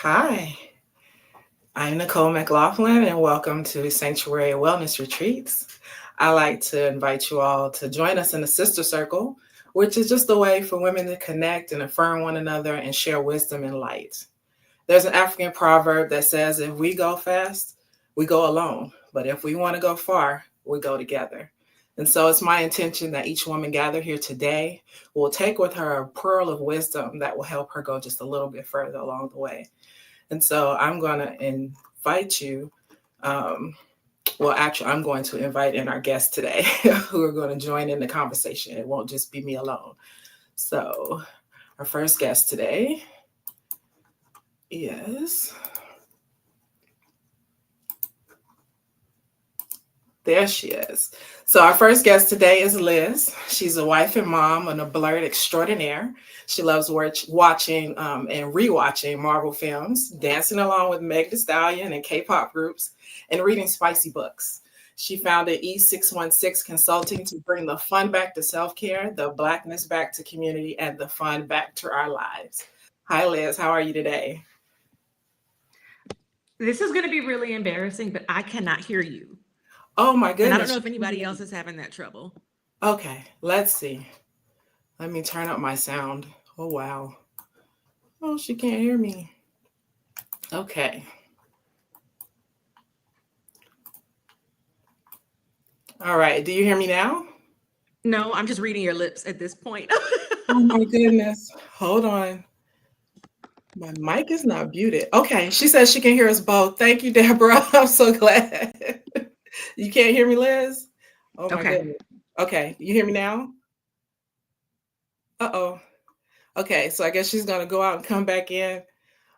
Hi, I'm Nicole McLaughlin, and welcome to Sanctuary Wellness Retreats. I like to invite you all to join us in the Sister Circle, which is just a way for women to connect and affirm one another and share wisdom and light. There's an African proverb that says, if we go fast, we go alone. But if we want to go far, we go together. And so it's my intention that each woman gathered here today will take with her a pearl of wisdom that will help her go just a little bit further along the way. And so I'm going to invite you. Um, actually, I'm going to invite in our guests today who are going to join in the conversation. It won't just be me alone. So, our first guest today is. There she is. So our first guest today is Liz. She's a wife and mom and a blurred extraordinaire. She loves watching and rewatching Marvel films, dancing along with Meg Thee Stallion and K-pop groups, and reading spicy books. She founded E616 Consulting to bring the fun back to self-care, the Blackness back to community, and the fun back to our lives. Hi, Liz. How are you today? This is going to be really embarrassing, but I cannot hear you. Oh, my goodness. And I don't know if anybody else is having that trouble. Okay, let's see. Let me turn up my sound. Oh, wow. Oh, she can't hear me. Okay. All right. Do you hear me now? No, I'm just reading your lips at this point. Oh, my goodness. Hold on. My mic is not muted. Okay. She says she can hear us both. Thank you, Deborah. I'm so glad. You can't hear me, Liz? Oh, my goodness. Okay. You hear me now? Uh-oh. Okay. So I guess she's going to go out and come back in.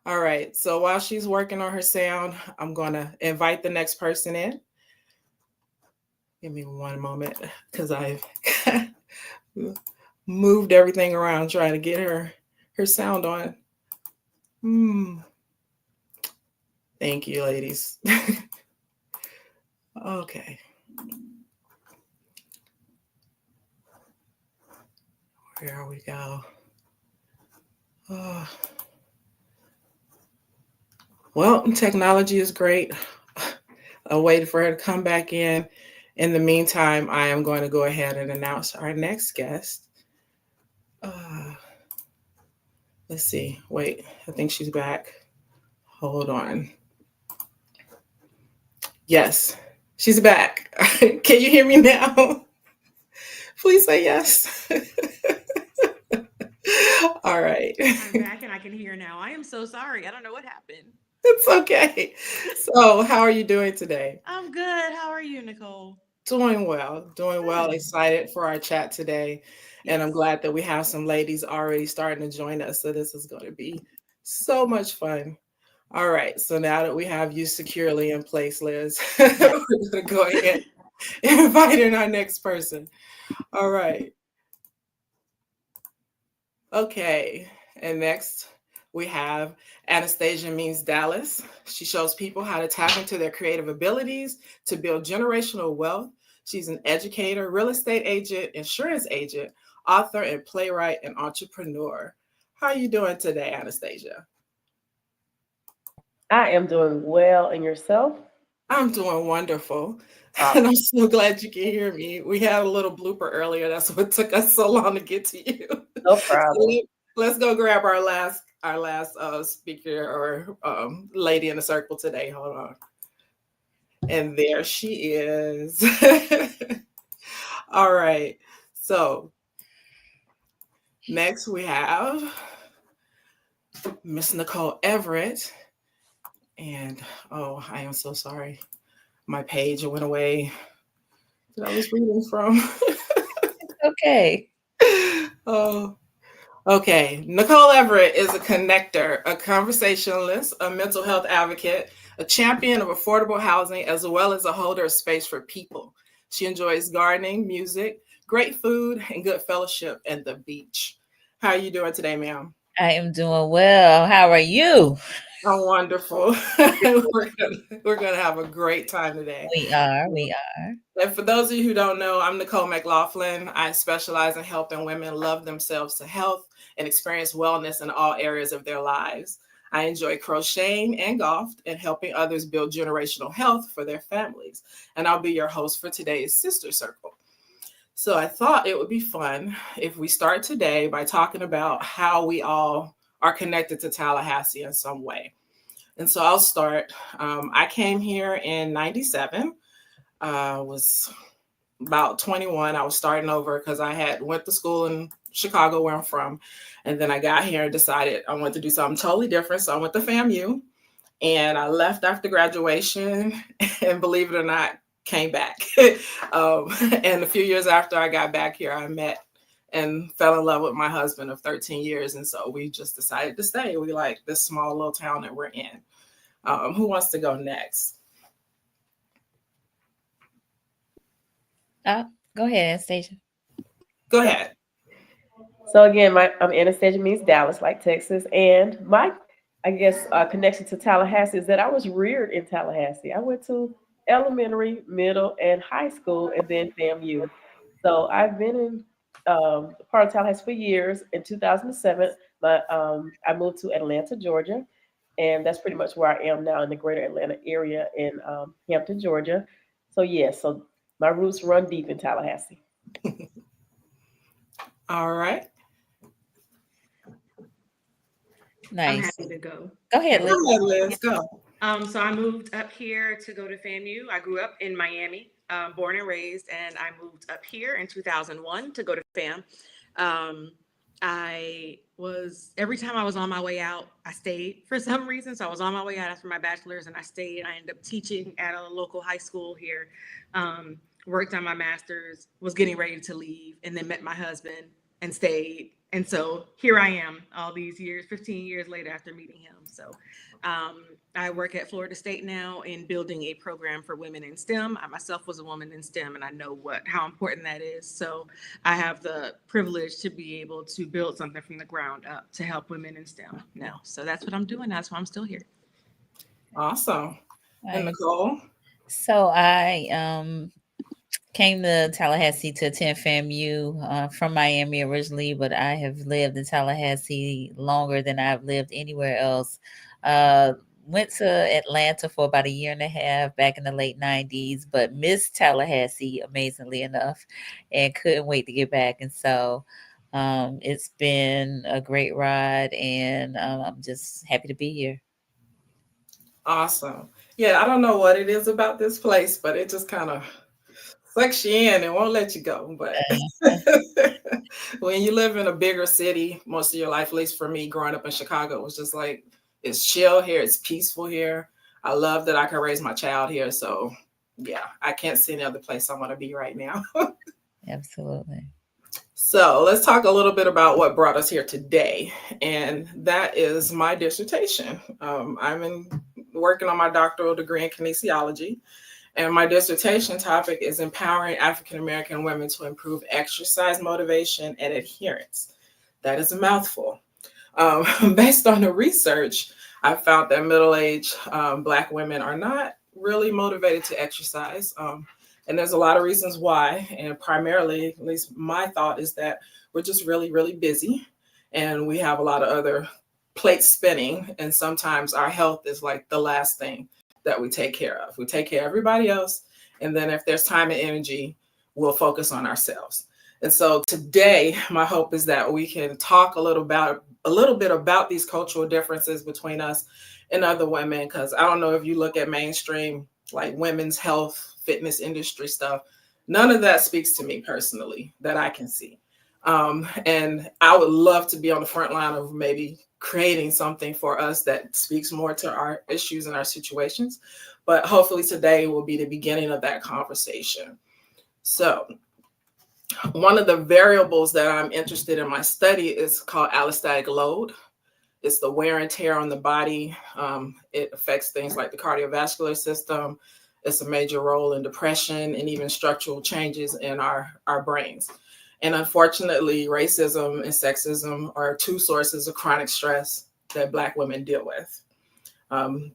All right. So while she's working on her sound, I'm going to invite the next person in. Give me one moment because I've moved everything around trying to get her sound on. Thank you, ladies. Okay. Here we go. Well, technology is great. I'll wait for her to come back in. In the meantime, I am going to go ahead and announce our next guest. Let's see. Wait, I think she's back. Hold on. Yes, she's back. Can you hear me now? Please say yes. All right. I'm back and I can hear now. I am so sorry. I don't know what happened. It's okay. So, how are you doing today? I'm good. How are you, Nicole? Doing well. Doing well. Excited for our chat today. And I'm glad that we have some ladies already starting to join us. So, this is going to be so much fun. All right. So, now that we have you securely in place, Liz, we're going to go ahead and invite in our next person. All right. Okay. And next, we have Anastasia Means Dallas. She shows people how to tap into their creative abilities to build generational wealth. She's an educator, real estate agent, insurance agent, author, and playwright and entrepreneur. How are you doing today, Anastasia? I am doing well. And yourself? I'm doing wonderful. And I'm so glad you can hear me. We had a little blooper earlier. That's what took us so long to get to you. No problem. So let's go grab our last speaker or lady in the circle today. Hold on. And there she is. All right. So next we have Miss Nicole Everett. And oh, I am so sorry. My page went away that I was reading from. Okay. Oh, okay. Nicole Everett is a connector, a conversationalist, a mental health advocate, a champion of affordable housing, as well as a holder of space for people. She enjoys gardening, music, great food, and good fellowship at the beach. How are you doing today, ma'am? I am doing well. How are you? Oh, wonderful. we're gonna have a great time today. We are. And for those of you who don't know, I'm Nicole McLaughlin. I specialize in helping women love themselves to health and experience wellness in all areas of their lives. I enjoy crocheting and golf and helping others build generational health for their families. And I'll be your host for today's Sister Circle. So I thought it would be fun if we start today by talking about how we all are connected to Tallahassee in some way. And so I'll start. I came here in 97. Was about 21. I was starting over because I had went to school in Chicago, where I'm from. And then I got here and decided I wanted to do something totally different. So I went to FAMU and I left after graduation and believe it or not, came back. And a few years after I got back here, I met and fell in love with my husband of 13 years. And so we just decided to stay. We like this small little town that we're in. Who wants to go next? Go ahead, Anastasia. Go ahead. So again, I'm Anastasia, means Dallas, like Texas, and my, I guess, connection to Tallahassee is that I was reared in Tallahassee. I went to elementary, middle, and high school, and then FAMU. So I've been in part of Tallahassee for years. In 2007, I moved to Atlanta, Georgia, and that's pretty much where I am now in the greater Atlanta area in Hampton, Georgia. So yes, so my roots run deep in Tallahassee. All right. I'm Nice. happy to go. Go ahead, Liz. Go ahead, Liz. Go. So I moved up here to go to FAMU. I grew up in Miami, born and raised, and I moved up here in 2001 to go to FAM. Every time I was on my way out, I stayed for some reason. So I was on my way out after my bachelor's and I stayed. I ended up teaching at a local high school here, worked on my master's, was getting ready to leave, and then met my husband and stayed. And so here I am all these years, 15 years later after meeting him. So I work at Florida State now in building a program for women in STEM. I myself was a woman in STEM and I know how important that is. So I have the privilege to be able to build something from the ground up to help women in STEM now. So that's what I'm doing. That's why I'm still here. Awesome. And Nice. Nicole? So I came to Tallahassee to attend FAMU from Miami originally, but I have lived in Tallahassee longer than I've lived anywhere else. Went to Atlanta for about a year and a half back in the late 90s, but missed Tallahassee amazingly enough and couldn't wait to get back. And so it's been a great ride and I'm just happy to be here. Awesome. Yeah, I don't know what it is about this place, but it just kind of sucks you in and won't let you go. But when you live in a bigger city, most of your life, at least for me, growing up in Chicago, it was just like, it's chill here. It's peaceful here. I love that I can raise my child here. So yeah, I can't see any other place I want to be right now. Absolutely. So let's talk a little bit about what brought us here today. And that is my dissertation. I'm working on my doctoral degree in kinesiology. And my dissertation topic is empowering African-American women to improve exercise motivation and adherence. That is a mouthful. Based on the research, I found that middle-aged Black women are not really motivated to exercise. And there's a lot of reasons why. And primarily, at least my thought is that we're just really, really busy. And we have a lot of other plates spinning. And sometimes our health is like the last thing that we take care of. We take care of everybody else. And then if there's time and energy, we'll focus on ourselves. And so today, my hope is that we can talk a little bit about these cultural differences between us and other women. Because I don't know if you look at mainstream, like women's health, fitness industry stuff, none of that speaks to me personally that I can see. And I would love to be on the front line of maybe creating something for us that speaks more to our issues and our situations. But hopefully today will be the beginning of that conversation. So one of the variables that I'm interested in my study is called allostatic load. It's the wear and tear on the body. It affects things like the cardiovascular system. It's a major role in depression and even structural changes in our brains. And unfortunately, racism and sexism are two sources of chronic stress that Black women deal with.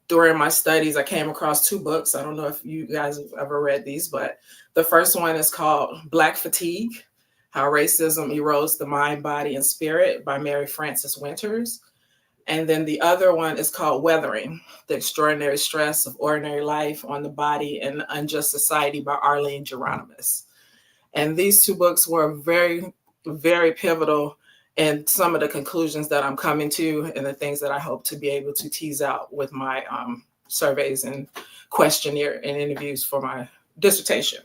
During my studies, I came across two books. I don't know if you guys have ever read these, but the first one is called Black Fatigue, How Racism Erodes the Mind, Body, and Spirit by Mary Frances Winters. And then the other one is called Weathering: The Extraordinary Stress of Ordinary Life on the Body in an Unjust Society by Arlene Geronimus. And these two books were very, very pivotal in some of the conclusions that I'm coming to and the things that I hope to be able to tease out with my surveys and questionnaire and interviews for my dissertation.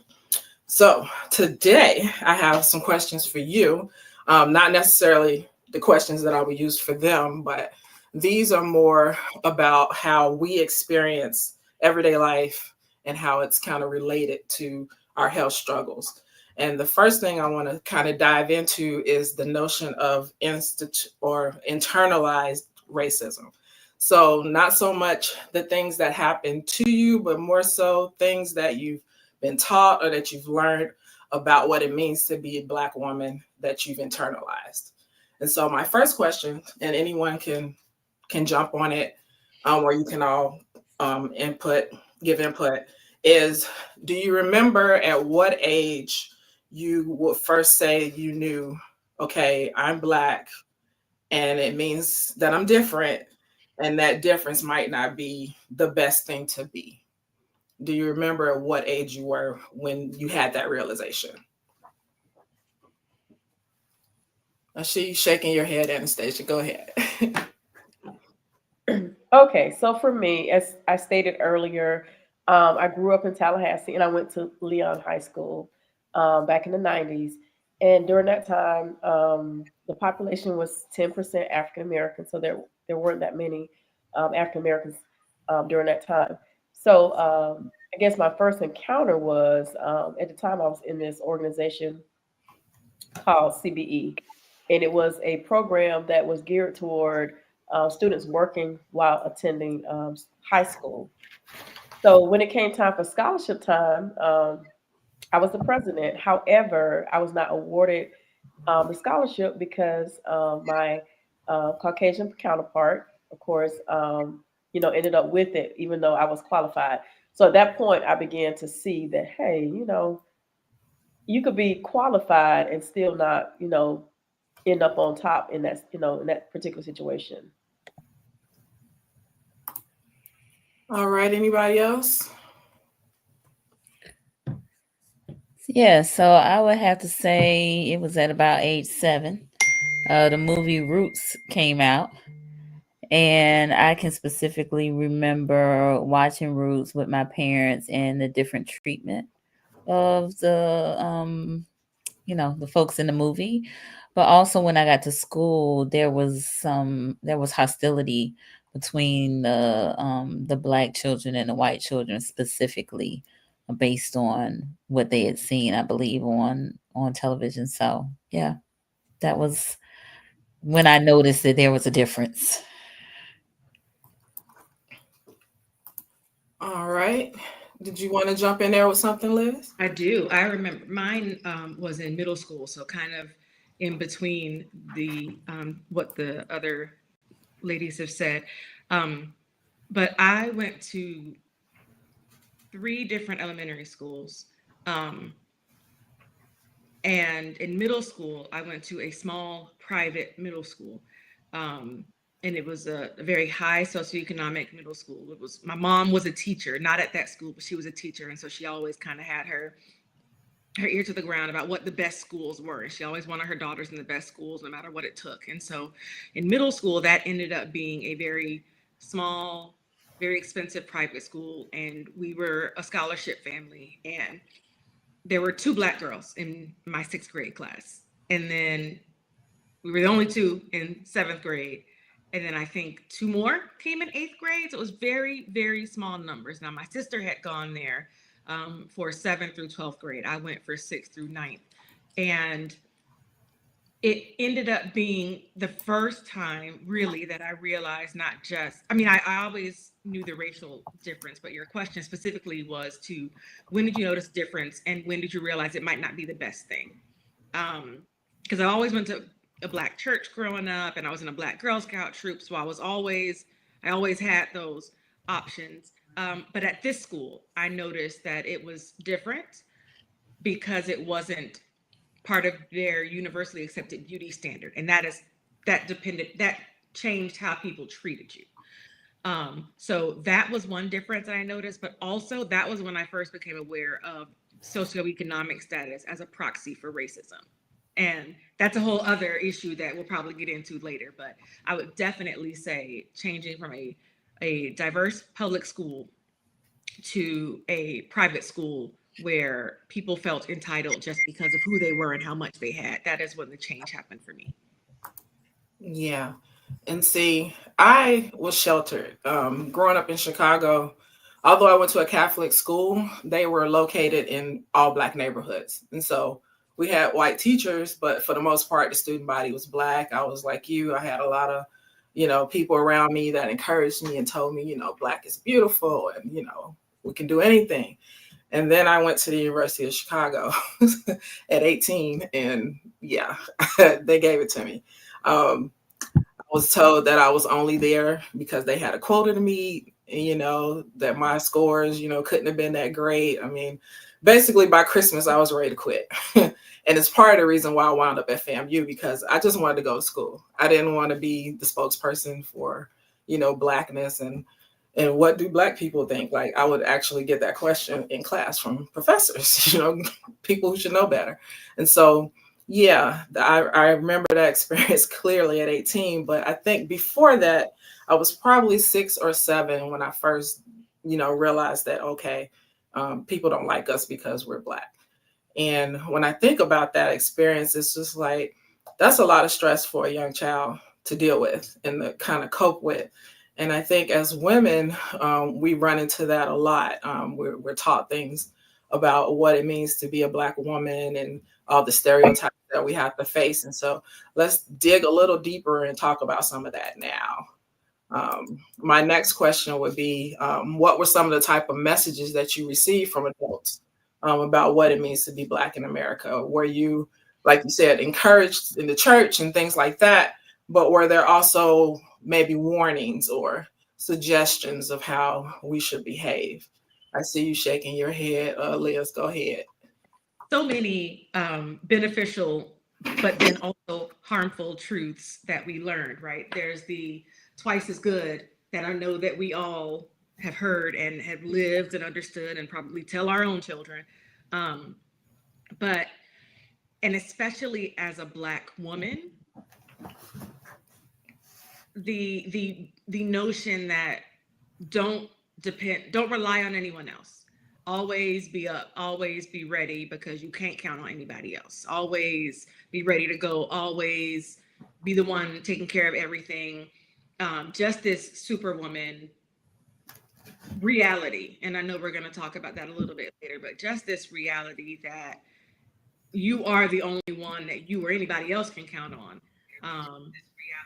So today I have some questions for you, not necessarily the questions that I would use for them, but these are more about how we experience everyday life and how it's kind of related to our health struggles. And the first thing I want to kind of dive into is the notion of internalized racism. So not so much the things that happen to you, but more so things that you've been taught or that you've learned about what it means to be a Black woman that you've internalized. And so my first question, and anyone can jump on it, or you can all give input, is do you remember at what age you would first say you knew, okay, I'm Black and it means that I'm different, and that difference might not be the best thing to be? Do you remember at what age you were when you had that realization? I see you shaking your head, Anastasia. Go ahead. Okay, so for me, as I stated earlier, I grew up in Tallahassee and I went to Leon High School back in the 90s. And during that time, the population was 10% African American, so there weren't that many African Americans during that time. So I guess my first encounter was at the time I was in this organization called CBE, and it was a program that was geared toward students working while attending high school. So when it came time for scholarship time, I was the president. However, I was not awarded the scholarship because my Caucasian counterpart, of course, ended up with it, even though I was qualified. So at that point, I began to see that, hey, you could be qualified and still not, end up on top in that particular situation. All right, anybody else? Yeah, so I would have to say it was at about age 7. The movie Roots came out, and I can specifically remember watching Roots with my parents and the different treatment of the folks in the movie. But also when I got to school, there was hostility between the Black children and the white children, specifically based on what they had seen, I believe, on television. So yeah, that was when I noticed that there was a difference. All right. Did you want to jump in there with something, Liz? I do. I remember mine was in middle school, so kind of in between the what the other ladies have said. Um, but I went to 3 different elementary schools. Um, and in middle school, I went to a small private middle school. Um, and it was a very high socioeconomic middle school. It was my mom was a teacher, not at that school, but she was a teacher, and so she always kind of had her ear to the ground about what the best schools were. She always wanted her daughters in the best schools, no matter what it took. And so in middle school, that ended up being a very small, very expensive private school. And we were a scholarship family. And there were 2 Black girls in my 6th grade class. And then we were the only 2 in 7th grade. And then I think 2 more came in 8th grade. So it was very, very small numbers. Now, my sister had gone there for 7th through 12th grade. I went for 6th through 9th. And it ended up being the first time really that I realized not just, I mean, I always knew the racial difference, but your question specifically was to when did you notice difference and when did you realize it might not be the best thing? Because I always went to a Black church growing up and I was in a Black Girl Scout troop. So I always had those options. But at this school, I noticed that it was different because it wasn't part of their universally accepted beauty standard. And that changed how people treated you. So that was one difference that I noticed, but also that was when I first became aware of socioeconomic status as a proxy for racism. And that's a whole other issue that we'll probably get into later. But I would definitely say changing from a diverse public school to a private school where people felt entitled just because of who they were and how much they had. That is when the change happened for me. Yeah. And see, I was sheltered. Growing up in Chicago, although I went to a Catholic school, they were located in all Black neighborhoods. And so we had white teachers, but for the most part, the student body was Black. I was like you, I had a lot of, people around me that encouraged me and told me, Black is beautiful and, we can do anything. And then I went to the University of Chicago at 18, and yeah, they gave it to me. I was told that I was only there because they had a quota to meet, and, that my scores, couldn't have been that great. I mean, basically by Christmas, I was ready to quit. And it's part of the reason why I wound up at FAMU, because I just wanted to go to school. I didn't want to be the spokesperson for, Blackness and what do Black people think? Like, I would actually get that question in class from professors, people who should know better. And so, yeah, I remember that experience clearly at 18. But I think before that, I was probably 6 or 7 when I first, realized that, okay, people don't like us because we're Black. And when I think about that experience, it's just like, that's a lot of stress for a young child to deal with and to kind of cope with. And I think as women, we run into that a lot. We're taught things about what it means to be a Black woman and all the stereotypes that we have to face. And so let's dig a little deeper and talk about some of that now. My next question would be, what were some of the type of messages that you received from adults about what it means to be Black in America? Were you, like you said, encouraged in the church and things like that? But were there also maybe warnings or suggestions of how we should behave? I see you shaking your head. Liz, go ahead. So many beneficial, but then also harmful truths that we learned, right? There's the twice as good that I know that we all have heard and have lived and understood and probably tell our own children. Um, but, and especially as a Black woman, the notion that don't rely on anyone else. Always be up, always be ready because you can't count on anybody else. Always be ready to go, always be the one taking care of everything. Just this superwoman reality. And I know we're going to talk about that a little bit later, but just this reality that you are the only one that you or anybody else can count on.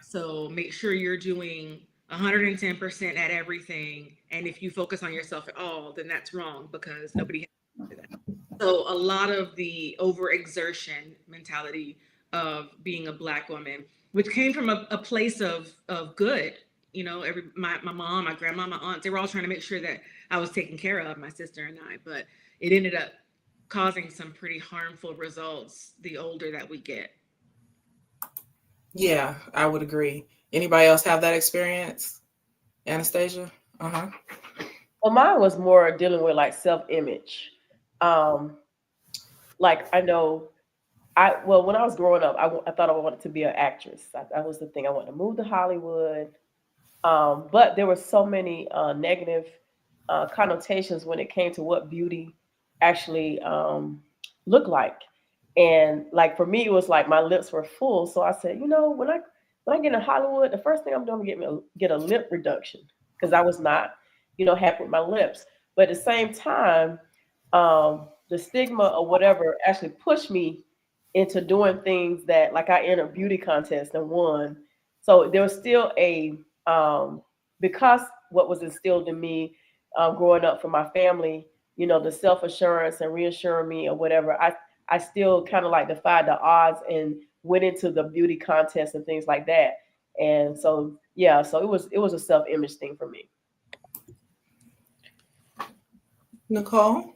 So make sure you're doing 110% at everything. And if you focus on yourself at all, then that's wrong because nobody has to do that. So a lot of the overexertion mentality of being a Black woman, which came from a place of good, my mom, my grandma, my aunts, they were all trying to make sure that I was taken care of, my sister and I, but it ended up causing some pretty harmful results the older that we get. Yeah, I would agree. Anybody else have that experience? Anastasia? Uh-huh. Well, mine was more dealing with like self-image. Like I know when I was growing up, I thought I wanted to be an actress. That was the thing. I wanted to move to Hollywood. But there were so many negative connotations when it came to what beauty actually looked like. And like for me, it was like my lips were full. So I said, when I get in Hollywood, the first thing I'm doing is get a lip reduction because I was not, happy with my lips. But at the same time, the stigma or whatever actually pushed me into doing things that, like, I entered beauty contest and won. So there was still because what was instilled in me growing up from my family, the self assurance and reassuring me or whatever. I still kind of like defied the odds and went into the beauty contest and things like that. And so, yeah, so it was a self-image thing for me. Nicole?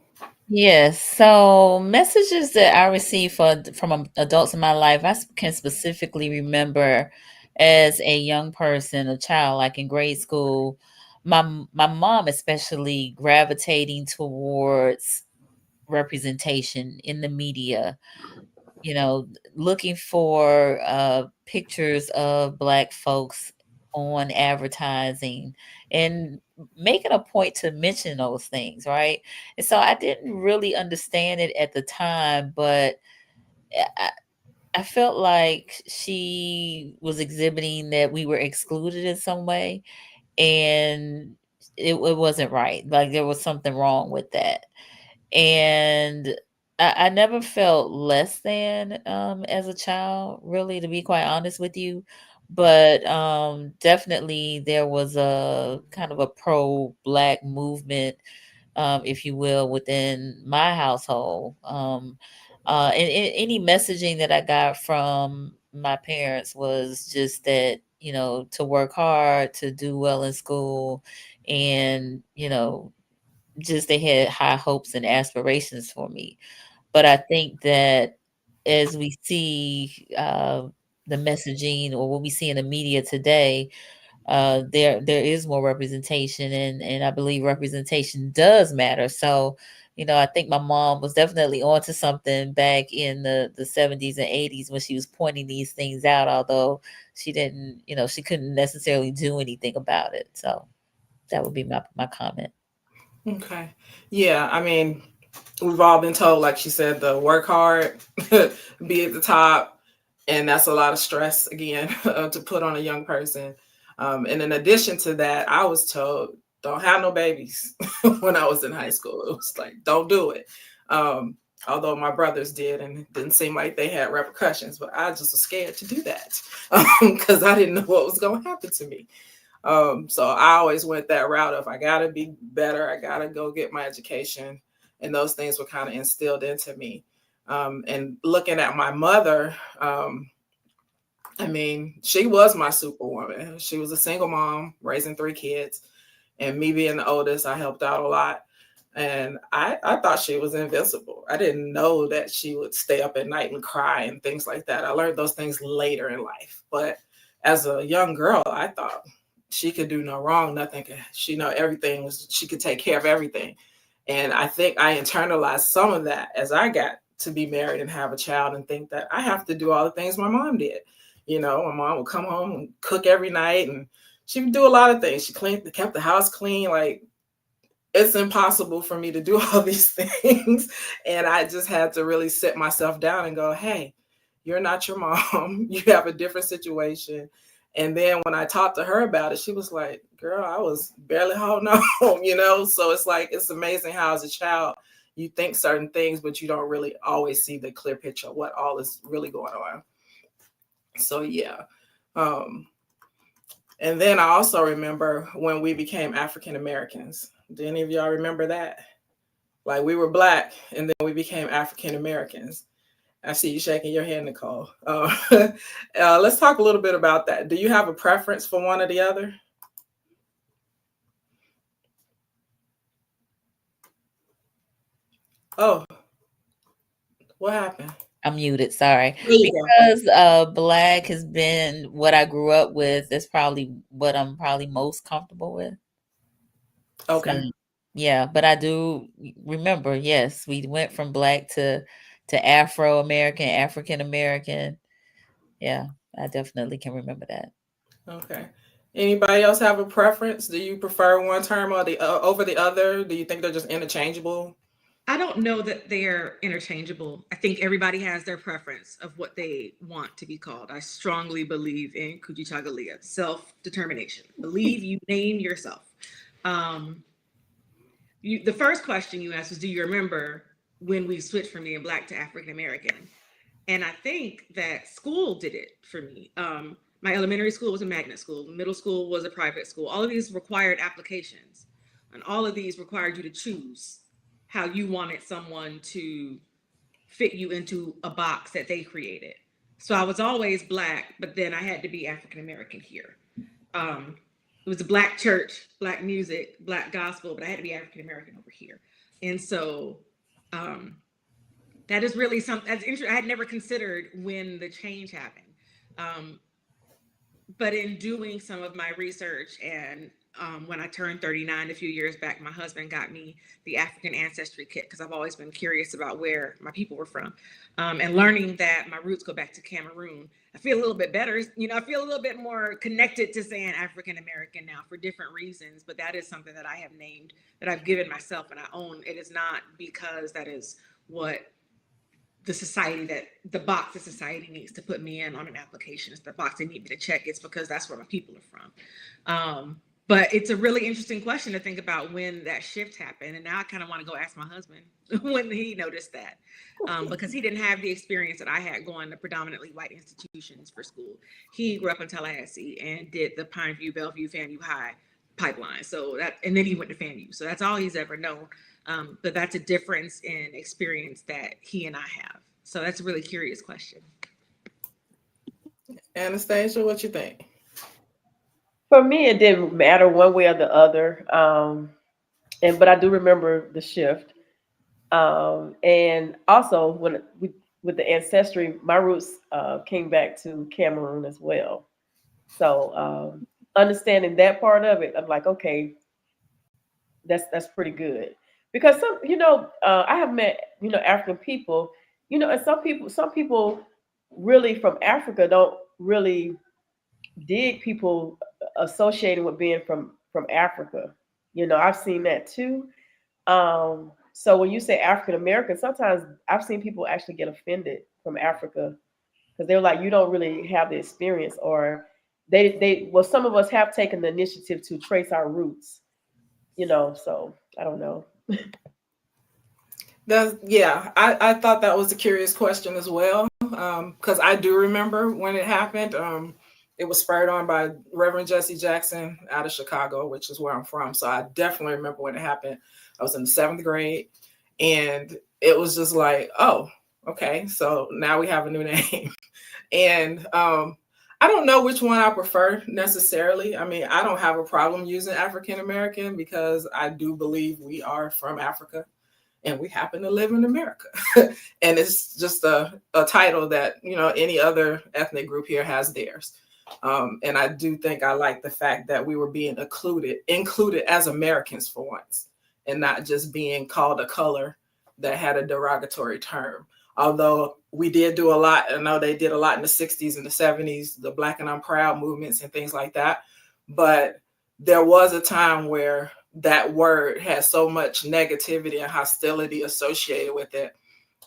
Yes. So messages that I receive from adults in my life, I can specifically remember as a young person, a child, like in grade school, my mom especially gravitating towards representation in the media, you know, looking for pictures of Black folks on advertising and making a point to mention those things, right? And so I didn't really understand it at the time, but I, I felt like she was exhibiting that we were excluded in some way, and it wasn't right. Like there was something wrong with that. And I never felt less than as a child, really, to be quite honest with you. But definitely there was a kind of a pro Black movement, if you will, within my household. And any messaging that I got from my parents was just that, you know, to work hard, to do well in school, and, you know, just they had high hopes and aspirations for me. But I think that as we see the messaging or what we see in the media today, there is more representation, and I believe representation does matter. So, you know, I think my mom was definitely onto something back in the 70s and 80s when she was pointing these things out, although she didn't, you know, she couldn't necessarily do anything about it. So that would be my comment. Okay. Yeah, I mean, we've all been told, like she said, the work hard, be at the top, and that's a lot of stress again to put on a young person. And in addition to that, I was told don't have no babies when I was in high school. It was like don't do it. Um, Although my brothers did, and it didn't seem like they had repercussions, but I just was scared to do that because I didn't know what was going to happen to me. So I always went that route of I gotta be better, I gotta go get my education, and those things were kind of instilled into me. And looking at my mother, I mean, she was my superwoman. She was a single mom raising three kids, and me being the oldest, I helped out a lot. And I thought she was invincible. I didn't know that she would stay up at night and cry and things like that. I learned those things later in life. But as a young girl, I thought she could do no wrong, nothing could, she know everything was, she could take care of everything. And I think I internalized some of that as I got to be married and have a child and think that I have to do all the things my mom did. You know, my mom would come home and cook every night, and she would do a lot of things. She cleaned, kept the house clean. Like it's impossible for me to do all these things. And I just had to really sit myself down and go, hey, you're not your mom. You have a different situation. And then when I talked to her about it, she was like, girl, I was barely holding on, you know? So it's like, it's amazing how as a child, you think certain things, but you don't really always see the clear picture of what all is really going on. So yeah. Um, and then I also remember when we became African Americans. Do any of y'all remember that? Like we were Black and then we became African Americans. I see you shaking your head, Nicole. Let's talk a little bit about that. Do you have a preference for one or the other? Oh, what happened? I'm muted, sorry. There you Because Black has been what I grew up with. That's probably what I'm probably most comfortable with. go. So Okay. yeah, but I do remember, yes, we went from Black to Afro American, African American. Yeah, I definitely can remember that. Okay. Anybody else have a preference? Do you prefer one term or the over the other? Do you think they're just interchangeable? I don't know that they're interchangeable. I think everybody has their preference of what they want to be called. I strongly believe in Kujichagulia, self-determination. Believe you name yourself. Um, the first question you asked was, do you remember when we switched from being Black to African American? And I think that school did it for me. My elementary school was a magnet school, middle school was a private school. All of these required applications, and all of these required you to choose how you wanted someone to fit you into a box that they created. So I was always Black, but then I had to be African American here. Um, it was a Black church, Black music, Black gospel, but I had to be African American over here. And so um, that is really something that's interesting. I had never considered when the change happened. Um, But in doing some of my research and when I turned 39 a few years back, my husband got me the African Ancestry Kit because I've always been curious about where my people were from. And learning that my roots go back to Cameroon, I feel a little bit better. You know, I feel a little bit more connected to saying African American now for different reasons. But that is something that I have named, that I've given myself and I own. It is not because that is what the society, that the box that society needs to put me in on an application. It's the box they need me to check. It's because that's where my people are from. But it's a really interesting question to think about when that shift happened. And now I kind of want to go ask my husband when he noticed that, because he didn't have the experience that I had going to predominantly white institutions for school. He grew up in Tallahassee and did the Pineview, Bellevue, FAMU High pipeline. So that, and then he went to FAMU. So that's all he's ever known. But that's a difference in experience that he and I have. So that's a really curious question. Anastasia, what you think? For me, it didn't matter one way or the other. But I do remember the shift. And also with the ancestry, my roots came back to Cameroon as well. So understanding that part of it, I'm like, okay, that's pretty good. Because I have met African people, and some people really from Africa don't really dig people associated with being from Africa. I've seen that too. So when you say African American, sometimes I've seen people actually get offended from Africa because they're like, you don't really have the experience, or well, some of us have taken the initiative to trace our roots. So I don't know. I thought that was a curious question as well, because I do remember when it happened. It was spurred on by Reverend Jesse Jackson out of Chicago, which is where I'm from. So I definitely remember when it happened. I was in the 7th grade, and it was just like, oh, okay, so now we have a new name. And I don't know which one I prefer necessarily. I mean, I don't have a problem using African American because I do believe we are from Africa and we happen to live in America. And it's just a title that, any other ethnic group here has theirs. And I do think I like the fact that we were being included as Americans for once, and not just being called a color that had a derogatory term. Although we did do a lot, I know they did a lot in the 60s and the 70s, the Black and I'm Proud movements and things like that. But there was a time where that word had so much negativity and hostility associated with it,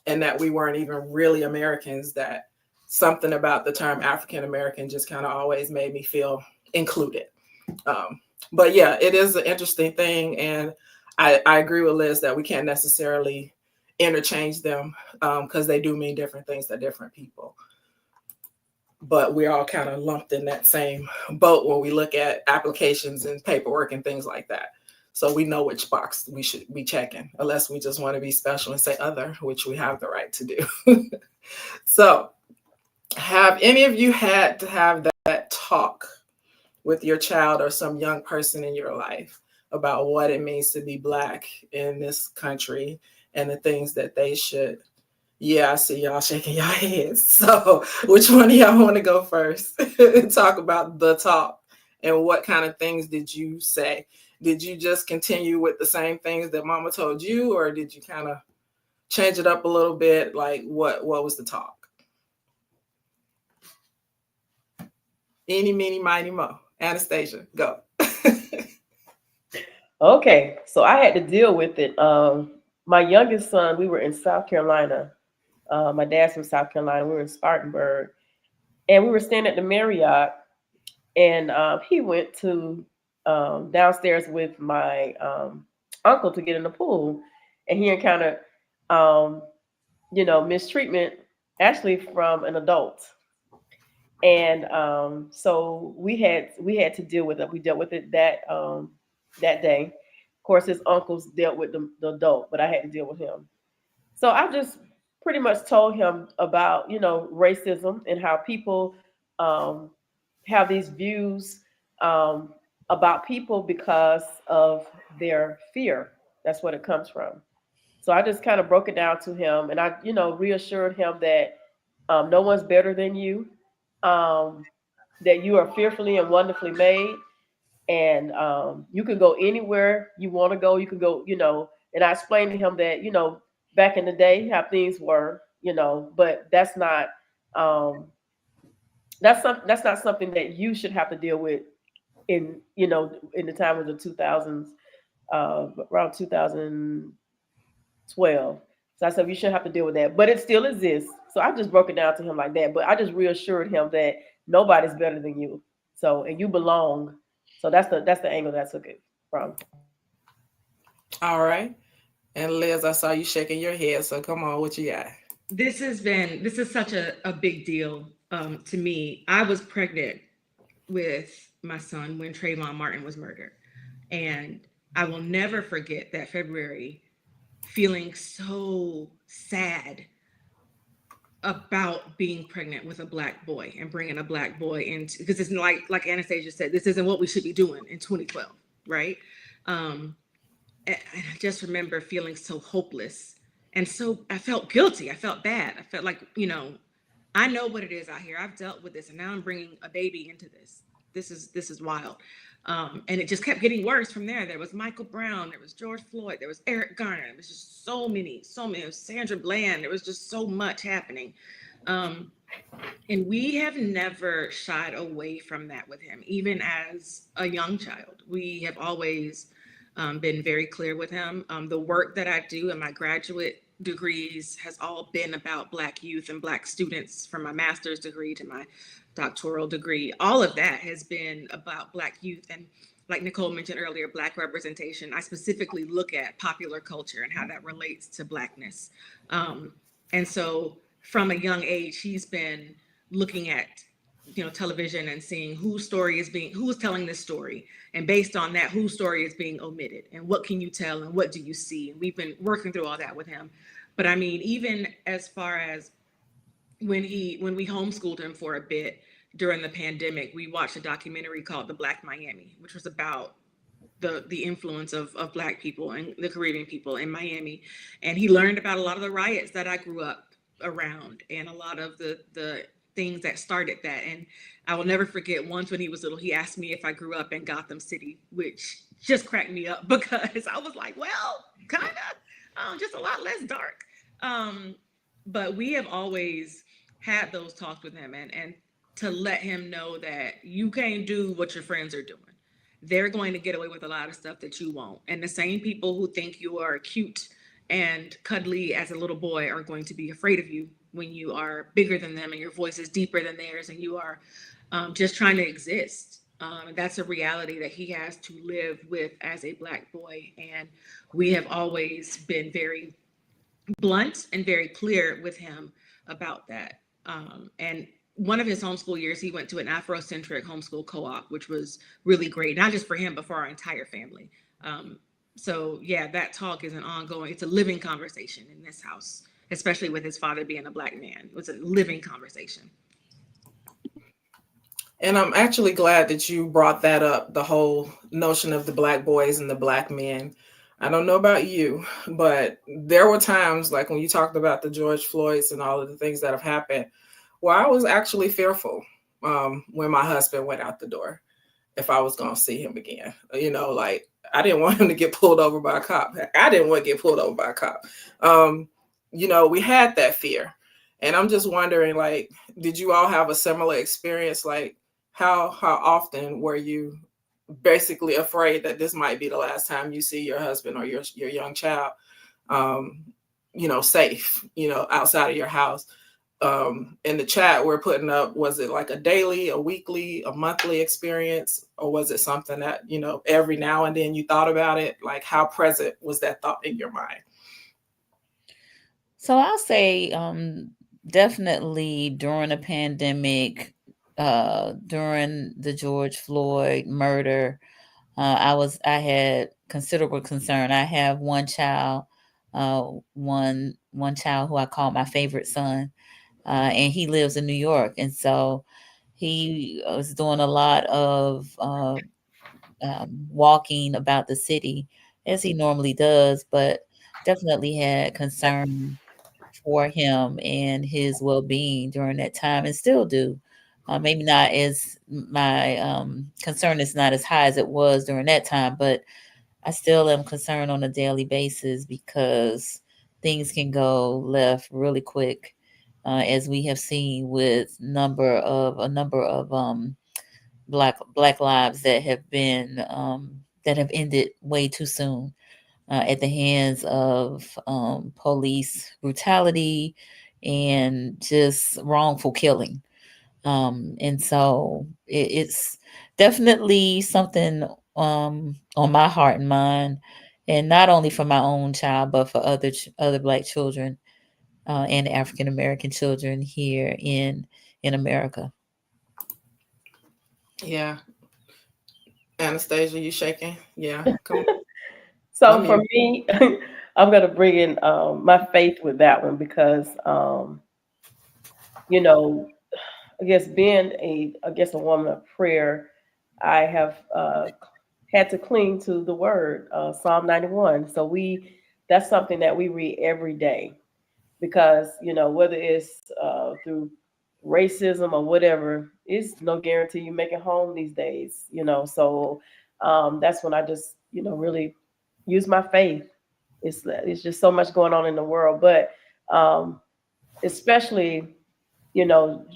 and that we weren't even really Americans, that something about the term African American just kind of always made me feel included. But yeah, it is an interesting thing. And I agree with Liz that we can't necessarily interchange them because they do mean different things to different people. But we're all kind of lumped in that same boat when we look at applications and paperwork and things like that. So we know which box we should be checking, unless we just want to be special and say other, which we have the right to do. So have any of you had to have that talk with your child or some young person in your life about what it means to be Black in this country and the things that they should? Yeah, I see y'all shaking your heads. So which one of y'all want to go first and talk about the talk? And what kind of things did you say? Did you just continue with the same things that Mama told you, or did you kind of change it up a little bit? Like what was the talk? Eeny, meeny, miny, mo. Anastasia, go. Okay, so I had to deal with it. My youngest son, we were in South Carolina. My dad's from South Carolina. We were in Spartanburg, and we were staying at the Marriott. And he went to downstairs with my uncle to get in the pool, and he encountered, mistreatment actually from an adult. And so we had to deal with it. We dealt with it that day. Of course, his uncles dealt with the adult, but I had to deal with him. So I just pretty much told him about racism and how people um, have these views about people because of their fear. That's what it comes from. So I just kind of broke it down to him, and I reassured him that no one's better than you. Um, that you are fearfully and wonderfully made, and you can go anywhere you want to go. You can go, and I explained to him that, back in the day how things were, but um, that's not something that you should have to deal with in, in the time of the 2000s, around 2012. So I said, you shouldn't have to deal with that, but it still exists. So I just broke it down to him like that. But I just reassured him that nobody's better than you. So, and you belong. So that's the angle that I took it from. All right. And Liz, I saw you shaking your head. So come on, what you got? This is such a big deal to me. I was pregnant with my son when Trayvon Martin was murdered. And I will never forget that February, feeling so sad about being pregnant with a black boy and bringing a black boy into, because it's like Anastasia said, this isn't what we should be doing in 2012, right? Um, and I just remember feeling so hopeless, and so I felt guilty. I felt bad. I felt like, I know what it is out here. I've dealt with this, and now I'm bringing a baby into this. This is wild. And it just kept getting worse from there. There was Michael Brown, there was George Floyd, there was Eric Garner. There was just so many. It was Sandra Bland. There was just so much happening. Um, and we have never shied away from that with him, even as a young child. We have always been very clear with him. The work that I do in my graduate degrees has all been about Black youth and Black students, from my master's degree to my doctoral degree. All of that has been about Black youth. And like Nicole mentioned earlier, Black representation. I specifically look at popular culture and how that relates to Blackness. Um, and so from a young age, he's been looking at television and seeing who's telling this story, and based on that, whose story is being omitted, and what can you tell and what do you see. And we've been working through all that with him. But I mean, even as far as when we homeschooled him for a bit during the pandemic, we watched a documentary called The Black Miami, which was about the influence of Black people and the Caribbean people in Miami. And he learned about a lot of the riots that I grew up around, and a lot of the things that started that. And I will never forget, once when he was little, he asked me if I grew up in Gotham City, which just cracked me up because I was like, well, kind of, just a lot less dark. Um, but we have always had those talks with him, and to let him know that you can't do what your friends are doing. They're going to get away with a lot of stuff that you won't. And the same people who think you are cute and cuddly as a little boy are going to be afraid of you when you are bigger than them and your voice is deeper than theirs, and you are just trying to exist. And that's a reality that he has to live with as a Black boy. And we have always been very blunt and very clear with him about that. And one of his homeschool years, he went to an Afrocentric homeschool co-op, which was really great, not just for him, but for our entire family. So yeah, that talk is an ongoing, it's a living conversation in this house, especially with his father being a Black man. It was a living conversation. And I'm actually glad that you brought that up, the whole notion of the Black boys and the Black men. I don't know about you, but there were times, like when you talked about the George Floyds and all of the things that have happened, where I was actually fearful when my husband went out the door, if I was going to see him again. Like, I didn't want him to get pulled over by a cop. I didn't want to get pulled over by a cop. We had that fear. And I'm just wondering, like, did you all have a similar experience? Like, how often were you basically afraid that this might be the last time you see your husband or your young child, safe, outside of your house? In the chat we're putting up, was it like a daily, a weekly, a monthly experience, or was it something that, every now and then you thought about it? Like, how present was that thought in your mind? So I'll say definitely during the pandemic, during the George Floyd murder, I had considerable concern. I have one child, one child who I call my favorite son, and he lives in New York, and so he was doing a lot of walking about the city as he normally does, but definitely had concern for him and his well-being during that time, and still do. Maybe not as my concern is not as high as it was during that time, but I still am concerned on a daily basis because things can go left really quick, as we have seen with a number of black lives that have ended way too soon, at the hands of police brutality and just wrongful killing. And so it's definitely something on my heart and mind, and not only for my own child, but for other black children, and African American children here in America. Yeah. Anastasia, you shaking? Yeah. Come on. So for Unmute. me, I'm gonna bring in my faith with that one because you know, I guess being a woman of prayer, I have had to cling to the word, Psalm 91. So that's something that we read every day because whether it's through racism or whatever, it's no guarantee you make it home these days. So that's when I just really use my faith. It's just so much going on in the world, but um, especially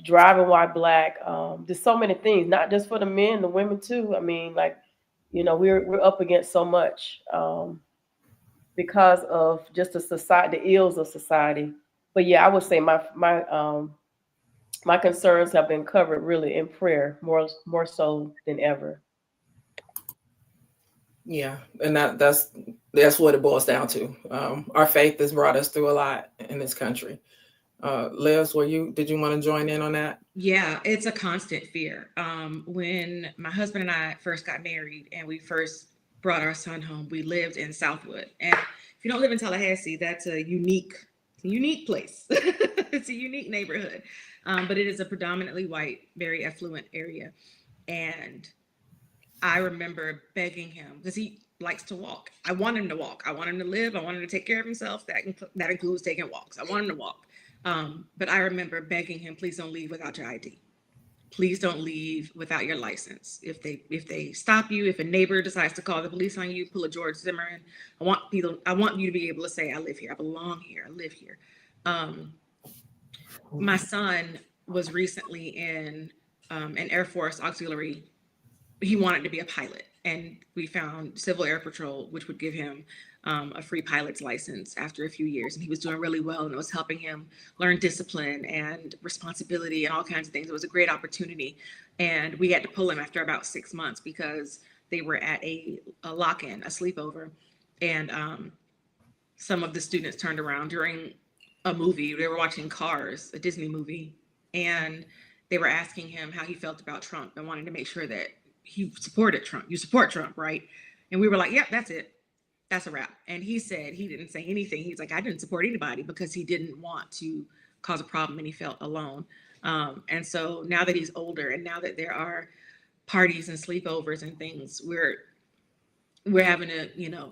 driving while black. There's so many things, not just for the men, the women too. I mean, like, we're up against so much because of just the society, the ills of society. But yeah, I would say my concerns have been covered really in prayer, more so than ever. Yeah, and that's what it boils down to. Our faith has brought us through a lot in this country. Liz, did you want to join in on that? Yeah, it's a constant fear. When my husband and I first got married and we first brought our son home, we lived in Southwood. And if you don't live in Tallahassee, that's a unique place. It's a unique neighborhood. But it is a predominantly white, very affluent area. And I remember begging him because he likes to walk. I want him to walk. I want him to live. I want him to take care of himself. That includes taking walks. I want him to walk. But I remember begging him, please don't leave without your ID. Please don't leave without your license. If they stop you, if a neighbor decides to call the police on you, pull a George Zimmerman. I want you to be able to say, I live here. I belong here. I live here. My son was recently in an Air Force auxiliary. He wanted to be a pilot, and we found Civil Air Patrol, which would give him a free pilot's license after a few years. And he was doing really well, and it was helping him learn discipline and responsibility and all kinds of things. It was a great opportunity. And we had to pull him after about 6 months because they were at a lock-in, a sleepover. And some of the students turned around during a movie. They were watching Cars, a Disney movie, and they were asking him how he felt about Trump and wanting to make sure that he supported Trump. You support Trump, right? And we were like, yep, that's it. That's a wrap. And he said he didn't say anything. He's like, I didn't support anybody because he didn't want to cause a problem and he felt alone. And so now that he's older and now that there are parties and sleepovers and things, we're having to,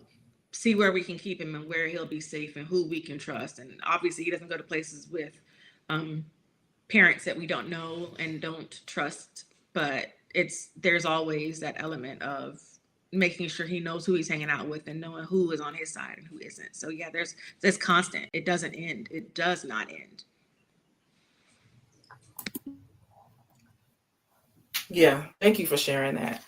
see where we can keep him and where he'll be safe and who we can trust. And obviously he doesn't go to places with parents that we don't know and don't trust, but there's always that element of making sure he knows who he's hanging out with and knowing who is on his side and who isn't. So yeah, there's this constant. It doesn't end. It does not end. Yeah, thank you for sharing that.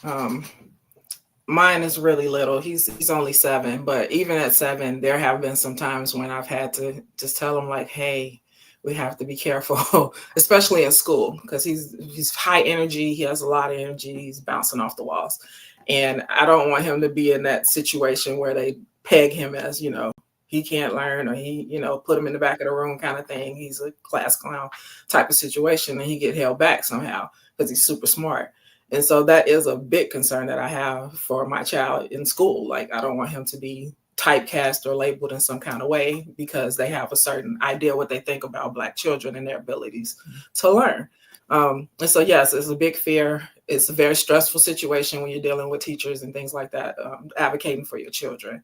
Mine is really little. He's only 7, but even at 7, there have been some times when I've had to just tell him like, hey, we have to be careful, especially in school, because he's high energy. He has a lot of energy. He's bouncing off the walls. And I don't want him to be in that situation where they peg him as, he can't learn, or he, put him in the back of the room kind of thing. He's a class clown type of situation, and he get held back somehow because he's super smart. And so that is a big concern that I have for my child in school. Like, I don't want him to be typecast or labeled in some kind of way because they have a certain idea what they think about Black children and their abilities to learn. And so, yes, it's a big fear. It's a very stressful situation when you're dealing with teachers and things like that, advocating for your children.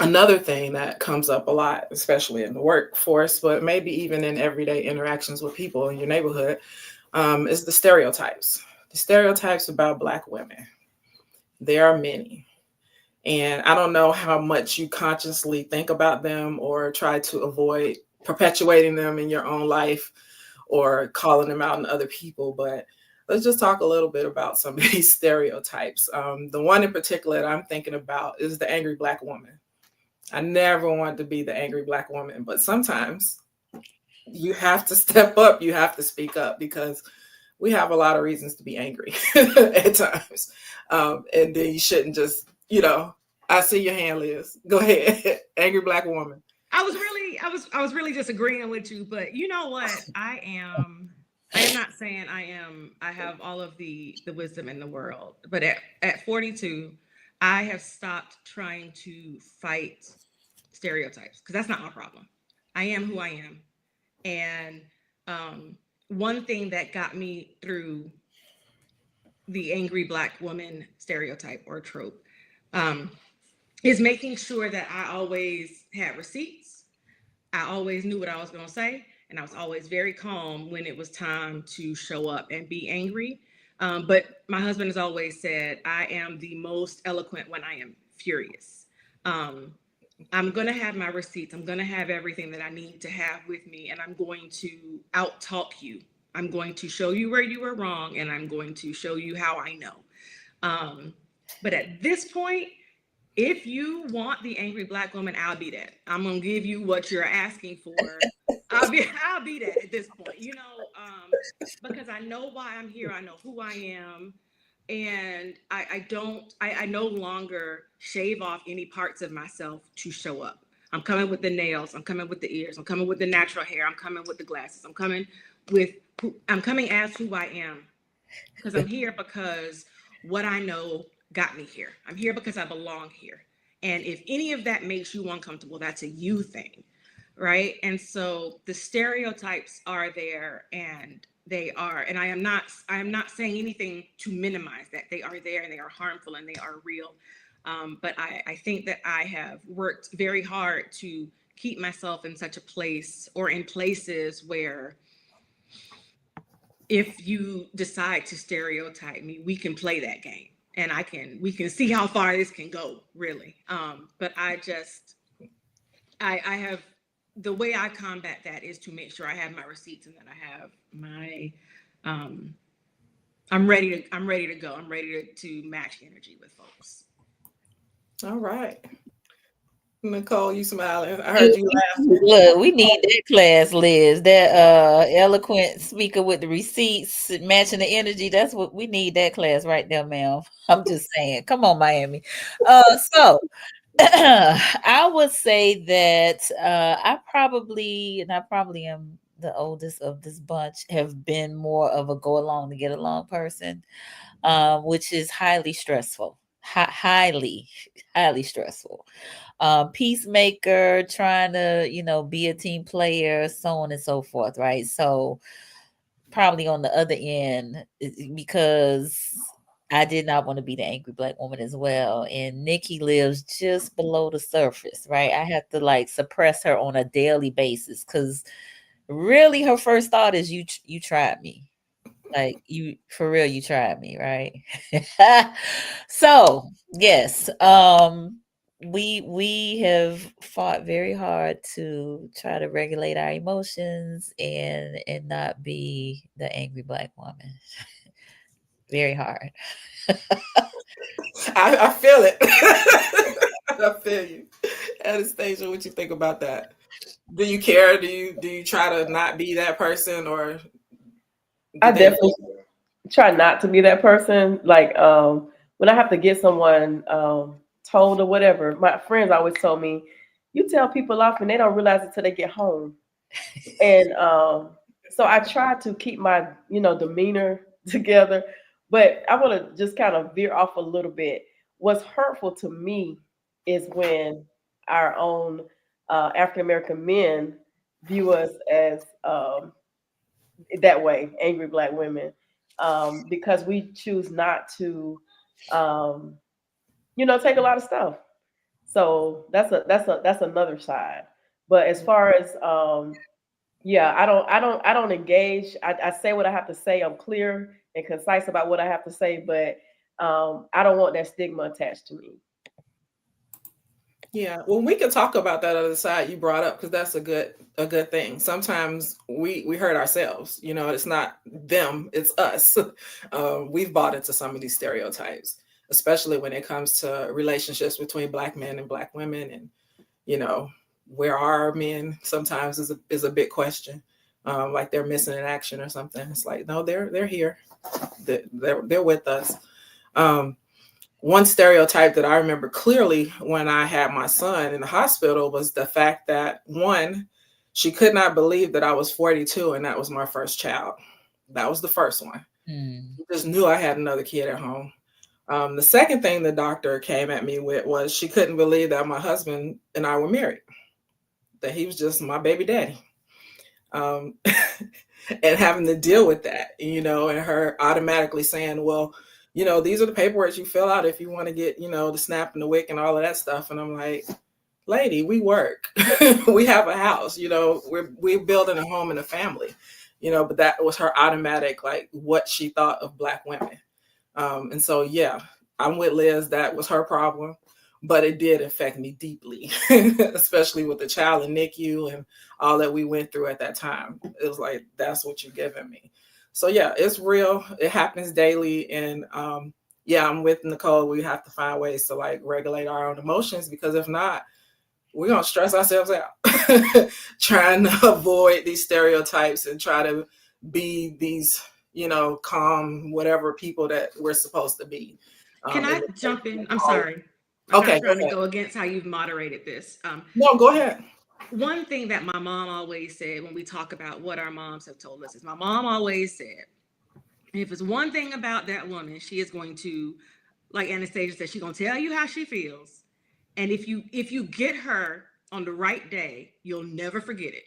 Another thing that comes up a lot, especially in the workforce, but maybe even in everyday interactions with people in your neighborhood, is the stereotypes. The stereotypes about Black women. There are many. And I don't know how much you consciously think about them or try to avoid perpetuating them in your own life or calling them out in other people, but let's just talk a little bit about some of these stereotypes. The one in particular that I'm thinking about is the angry Black woman. I never want to be the angry Black woman, but sometimes you have to step up, you have to speak up because we have a lot of reasons to be angry at times. And then you shouldn't just, I see your hand, Liz. Go ahead. Angry Black woman. I was really just agreeing with you, but you know what? I am not saying I have all of the wisdom in the world, but at 42, I have stopped trying to fight stereotypes because that's not my problem. I am who I am. And one thing that got me through the angry Black woman stereotype or trope is making sure that I always had receipts. I always knew what I was going to say. And I was always very calm when it was time to show up and be angry. But my husband has always said, I am the most eloquent when I am furious. I'm going to have my receipts. I'm going to have everything that I need to have with me. And I'm going to out talk you. I'm going to show you where you were wrong. And I'm going to show you how I know. But at this point, if you want the angry Black woman, I'll be that. I'm gonna give you what you're asking for. I'll be that at this point, because I know why I'm here. I know who I am, and I no longer shave off any parts of myself to show up. I'm coming with the nails. I'm coming with the ears. I'm coming with the natural hair. I'm coming with the glasses. I'm coming as who I am, because I'm here because what I know got me here. I'm here because I belong here. And if any of that makes you uncomfortable, that's a you thing, right? And so the stereotypes are there, and I am not saying anything to minimize that. They are there, and they are harmful, and they are real. But I think that I have worked very hard to keep myself in such a place, or in places where if you decide to stereotype me, we can play that game, and we can see how far this can go, really. But I have, the way I combat that is to make sure I have my receipts, and that I have my, I'm ready to go. I'm ready to match energy with folks. All right. Nicole, you smiling. I heard you laughing. Look, we need that class, Liz. That eloquent speaker with the receipts matching the energy. That's what we need. That class right there, ma'am. I'm just saying. Come on, Miami. So I would say that I probably am the oldest of this bunch, have been more of a go along to get along person, which is highly stressful. Highly, highly stressful. Peacemaker, trying to, be a team player, so on and so forth, right? So probably on the other end, because I did not want to be the angry Black woman as well. And Nikki lives just below the surface, right? I have to like suppress her on a daily basis, because really her first thought is you tried me. Like, you for real, you tried me, right? So yes, we have fought very hard to try to regulate our emotions and not be the angry Black woman. Very hard. I feel it. I feel you. Anastasia, what you think about that? Do you care? Do you try to not be that person, or I do they? definitely try not to be that person. Like when I have to get someone told or whatever, my friends always told me, "You tell people off and they don't realize it till they get home." And so I try to keep my demeanor together. But I want to just kind of veer off a little bit. What's hurtful to me is when our own African American men view us as that way, angry Black women, because we choose not to, um, take a lot of stuff. So that's another side. But as far as Yeah, I don't engage. I say what I have to say. I'm clear and concise about what I have to say, but I don't want that stigma attached to me. Yeah, well, we can talk about that other side you brought up because that's a good thing. Sometimes we hurt ourselves. It's not them, it's us. We've bought into some of these stereotypes, especially when it comes to relationships between black men and black women, and you know where are our men? Sometimes is a big question. Like they're missing in action or something. It's like no, they're here. They're with us. Um, One stereotype that I remember clearly when I had my son in the hospital was the fact that one, she could not believe that I was 42 and that was my first child. That was the first one. Mm. She just knew I had another kid at home. The second thing the doctor came at me with was she couldn't believe that my husband and I were married, that he was just my baby daddy. Um, and having to deal with that, and her automatically saying, well, these are the paperwork you fill out if you want to get, the snap and the wick and all of that stuff. And I'm like, lady, we work. We have a house, we're building a home and a family, but that was her automatic, like what she thought of black women. And so, yeah, I'm with Liz. That was her problem, but it did affect me deeply, especially with the child in NICU and all that we went through at that time. It was like, that's what you're giving me. So, yeah, it's real. It happens daily. And yeah, I'm with Nicole. We have to find ways to like regulate our own emotions because if not, we're going to stress ourselves out trying to avoid these stereotypes and try to be these calm, whatever people that we're supposed to be. Can I And jump in? I'm sorry. I'm not okay, go trying to ahead. go against how you've moderated this. No, go ahead. One thing that my mom always said when we talk about what our moms have told us is my mom always said, if it's one thing about that woman, she is going to, like Anastasia said, she's going to tell you how she feels. And if you get her on the right day, you'll never forget it.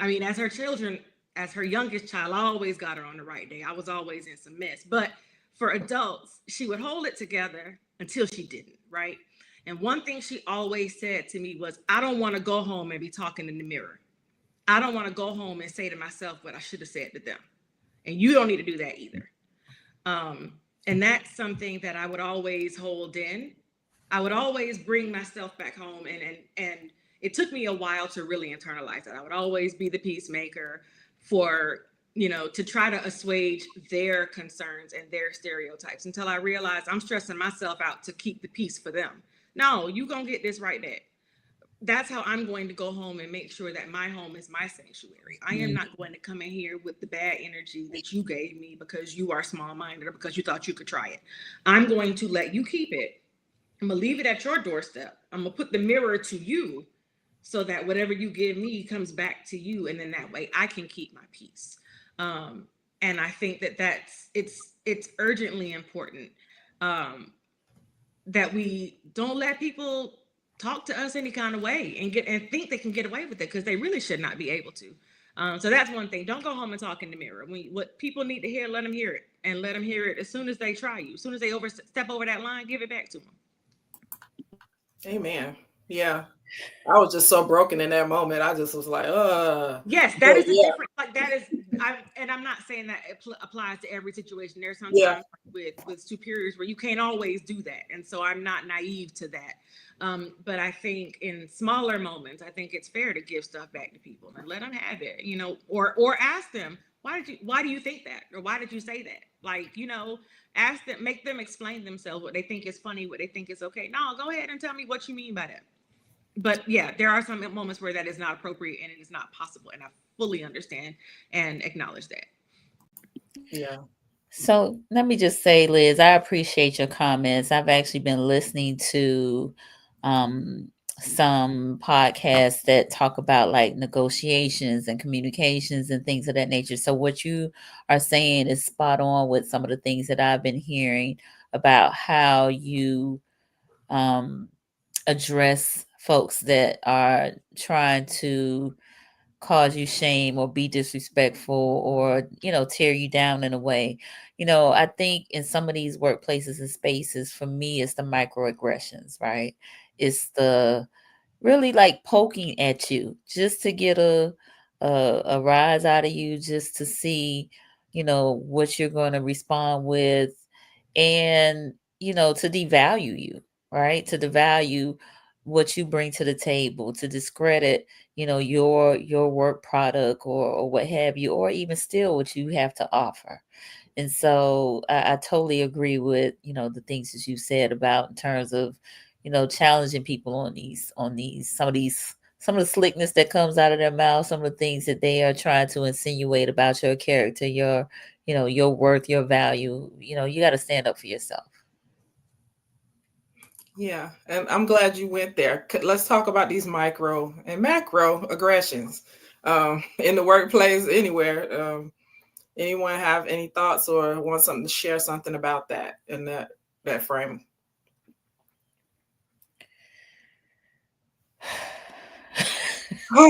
I mean, as her youngest child, I always got her on the right day. I was always in some mess. But for adults, she would hold it together until she didn't, right? And one thing she always said to me was, I don't want to go home and be talking in the mirror. I don't want to go home and say to myself what I should have said to them. And you don't need to do that either. Um, and that's something that I would always hold in. I would always bring myself back home, and it took me a while to really internalize that. I would always be the peacemaker for to try to assuage their concerns and their stereotypes until I realized I'm stressing myself out to keep the peace for them. No, you gonna get this right, Dad. That's how I'm going to go home and make sure that my home is my sanctuary. I am Mm. not going to come in here with the bad energy that you gave me because you are small minded or because you thought you could try it. I'm going to let you keep it. I'm going to leave it at your doorstep. I'm going to put the mirror to you so that whatever you give me comes back to you. And then that way I can keep my peace. And I think that it's urgently important. Um, that we don't let people talk to us any kind of way and think they can get away with it because they really should not be able to. So that's one thing. Don't go home and talk in the mirror. What people need to hear, let them hear it, and let them hear it as soon as they try you. As soon as they step over that line, give it back to them. Amen. Yeah. I was just so broken in that moment. I just was like, Yes, that but is a yeah, different. Like that is, I'm not saying that it applies to every situation. There's yeah, sometimes with superiors where you can't always do that, and so I'm not naive to that. But I think in smaller moments, I think it's fair to give stuff back to people and let them have it. Or ask them why do you think that, or why did you say that? Like ask them, make them explain themselves what they think is funny, what they think is okay. No, go ahead and tell me what you mean by that. But yeah, there are some moments where that is not appropriate and it is not possible. And I fully understand and acknowledge that. yeah. So let me just say, Liz, I appreciate your comments. I've actually been listening to um, some podcasts that talk about like negotiations and communications and things of that nature. So what you are saying is spot on with some of the things that I've been hearing about how you um, address folks that are trying to cause you shame or be disrespectful or tear you down in a way. I think in some of these workplaces and spaces, for me, it's the microaggressions, right? It's the really like poking at you just to get a rise out of you just to see, what you're going to respond with, and to devalue you, right? To devalue what you bring to the table, to discredit, your work product, or what have you, or even steal what you have to offer. And so I totally agree with, the things that you said about in terms of, challenging people on these some of the slickness that comes out of their mouth, some of the things that they are trying to insinuate about your character, your worth, your value. You got to stand up for yourself. Yeah, and I'm glad you went there. Let's talk about these micro and macro aggressions in the workplace, anywhere. Anyone have any thoughts or want something to share something about that in that frame? You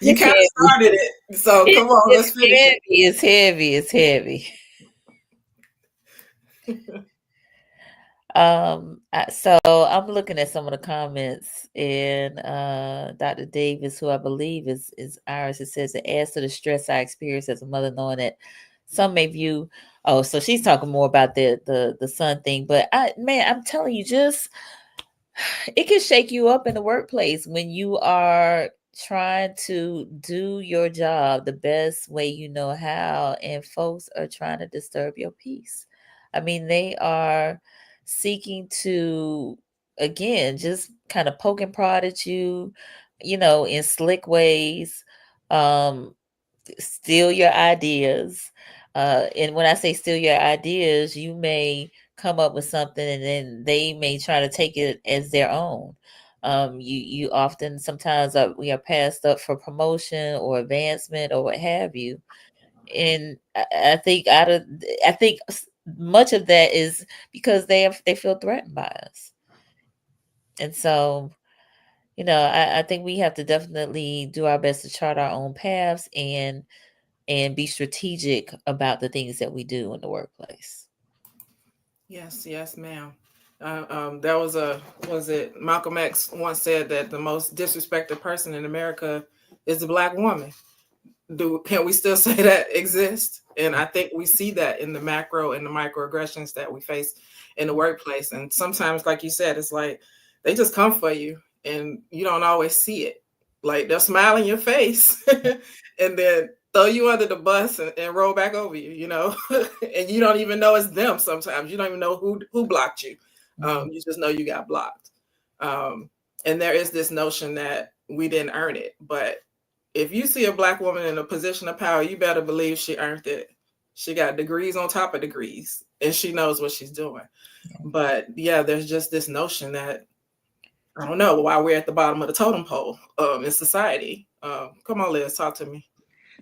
It's kind of heavy. started it, so come on, let's It's finish heavy. It's heavy. It's heavy. it. So I'm looking at some of the comments, and Dr. Davis, who I believe is Iris, it says it adds to the stress I experience as a mother, knowing that some may view. Oh, so she's talking more about the son thing, but I'm telling you, just it can shake you up in the workplace when you are trying to do your job the best way you know how, and folks are trying to disturb your peace. I mean, they are seeking to, again, just kind of poke and prod at you, in slick ways. Um, Steal your ideas. And when I say steal your ideas, you may come up with something and then they may try to take it as their own. You often sometimes we are passed up for promotion or advancement or what have you. And I think much of that is because they feel threatened by us. And so, I think we have to definitely do our best to chart our own paths and be strategic about the things that we do in the workplace. Yes, yes, ma'am. There was it Malcolm X once said that the most disrespected person in America is the black woman. Can we still say that exists? And I think we see that in the macro and the microaggressions that we face in the workplace. And sometimes, like you said, it's like they just come for you and you don't always see it. Like they'll smile in your face and then throw you under the bus and roll back over you, and you don't even know it's them sometimes. You don't even know who blocked you. You just know you got blocked. Um, and there is this notion that we didn't earn it, but if you see a black woman in a position of power, you better believe she earned it. She got degrees on top of degrees and she knows what she's doing. But yeah, there's just this notion that I don't know why we're at the bottom of the totem pole in society. Come on, Liz, talk to me.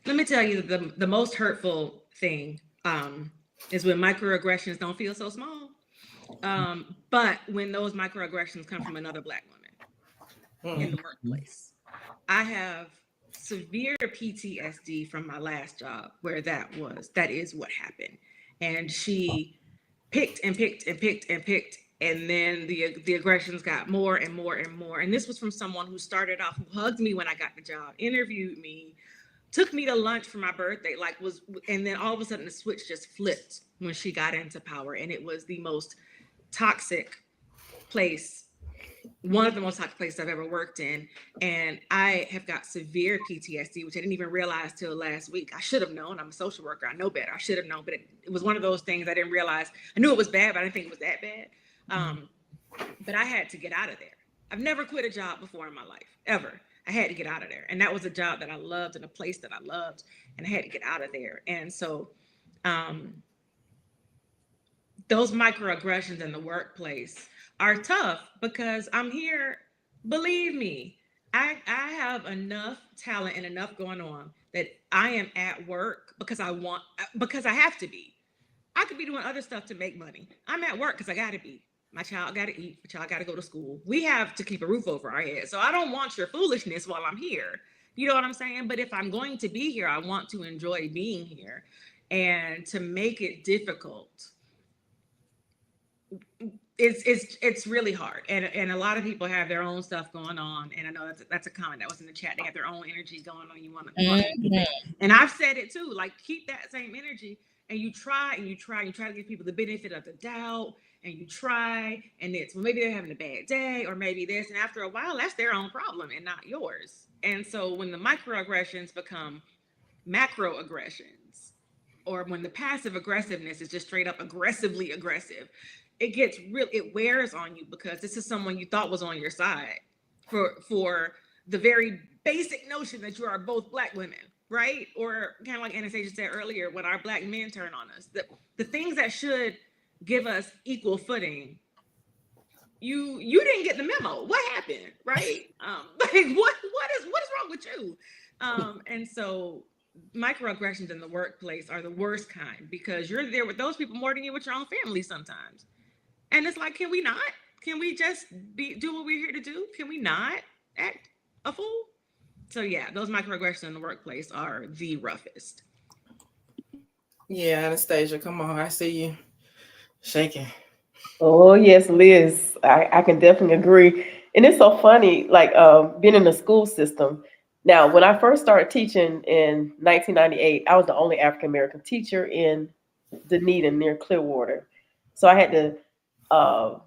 Let me tell you, the most hurtful thing is when microaggressions don't feel so small. But when those microaggressions come from another black woman in the workplace. I have severe PTSD from my last job where that is what happened. And she picked and picked and picked and picked. And then the aggressions got more and more and more. And this was from someone who started off, who hugged me when I got the job, interviewed me, took me to lunch for my birthday, and then all of a sudden the switch just flipped when she got into power. And it was the most toxic place, one of the most toxic places I've ever worked in. And I have got severe PTSD, which I didn't even realize till last week. I should have known. I'm a social worker. I know better. I should have known, but it was one of those things I didn't realize. I knew it was bad, but I didn't think it was that bad. But I had to get out of there. I've never quit a job before in my life, ever. I had to get out of there. And that was a job that I loved and a place that I loved. And I had to get out of there. And so those microaggressions in the workplace are tough because I'm here. Believe me, I have enough talent and enough going on that I am at work because I have to be. I could be doing other stuff to make money. I'm at work because I got to be. My child got to eat. My child got to go to school. We have to keep a roof over our head. So I don't want your foolishness while I'm here. You know what I'm saying? But if I'm going to be here, I want to enjoy being here. And to make it difficult, it's really hard, and a lot of people have their own stuff going on, and I know that's a comment that was in the chat. They have their own energy going on. You want to keep it, and I've said it too. Like, keep that same energy, and you try and you try and you try to give people the benefit of the doubt, and you try, and it's, well, maybe they're having a bad day, or maybe this, and after a while, that's their own problem and not yours. And so when the microaggressions become macroaggressions, or when the passive aggressiveness is just straight up aggressively aggressive, it gets real, it wears on you, because this is someone you thought was on your side for the very basic notion that you are both Black women, right? Or kind of like Anastasia said earlier, when our Black men turn on us, the things that should give us equal footing, you didn't get the memo. What happened, right? Like, what is wrong with you? And so microaggressions in the workplace are the worst kind, because you're there with those people more than you with your own family sometimes. And it's like, can we not? Can we just do what we're here to do? Can we not act a fool? So yeah, those microaggressions in the workplace are the roughest. Yeah, Anastasia, come on. I see you shaking. Oh yes, Liz, I can definitely agree. And it's so funny, like being in the school system. Now, when I first started teaching in 1998, I was the only African American teacher in Dunedin near Clearwater. So I had to uh,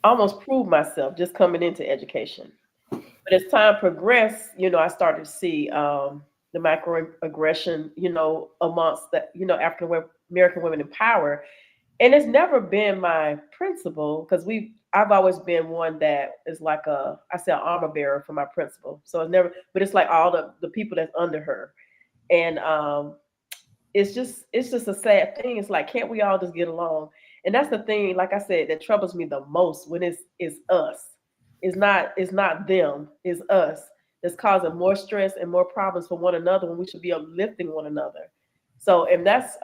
almost prove myself just coming into education. But as time progressed, I started to see the microaggression, amongst the, African American women in power. And it's never been my principal, because I've always been one that is like I say, an armor bearer for my principal. So it's never, but it's like all the people that's under her. And it's just a sad thing. It's like, can't we all just get along? And that's the thing, like I said, that troubles me the most, when it's us. It's not them, it's us that's causing more stress and more problems for one another, when we should be uplifting one another. So, and that's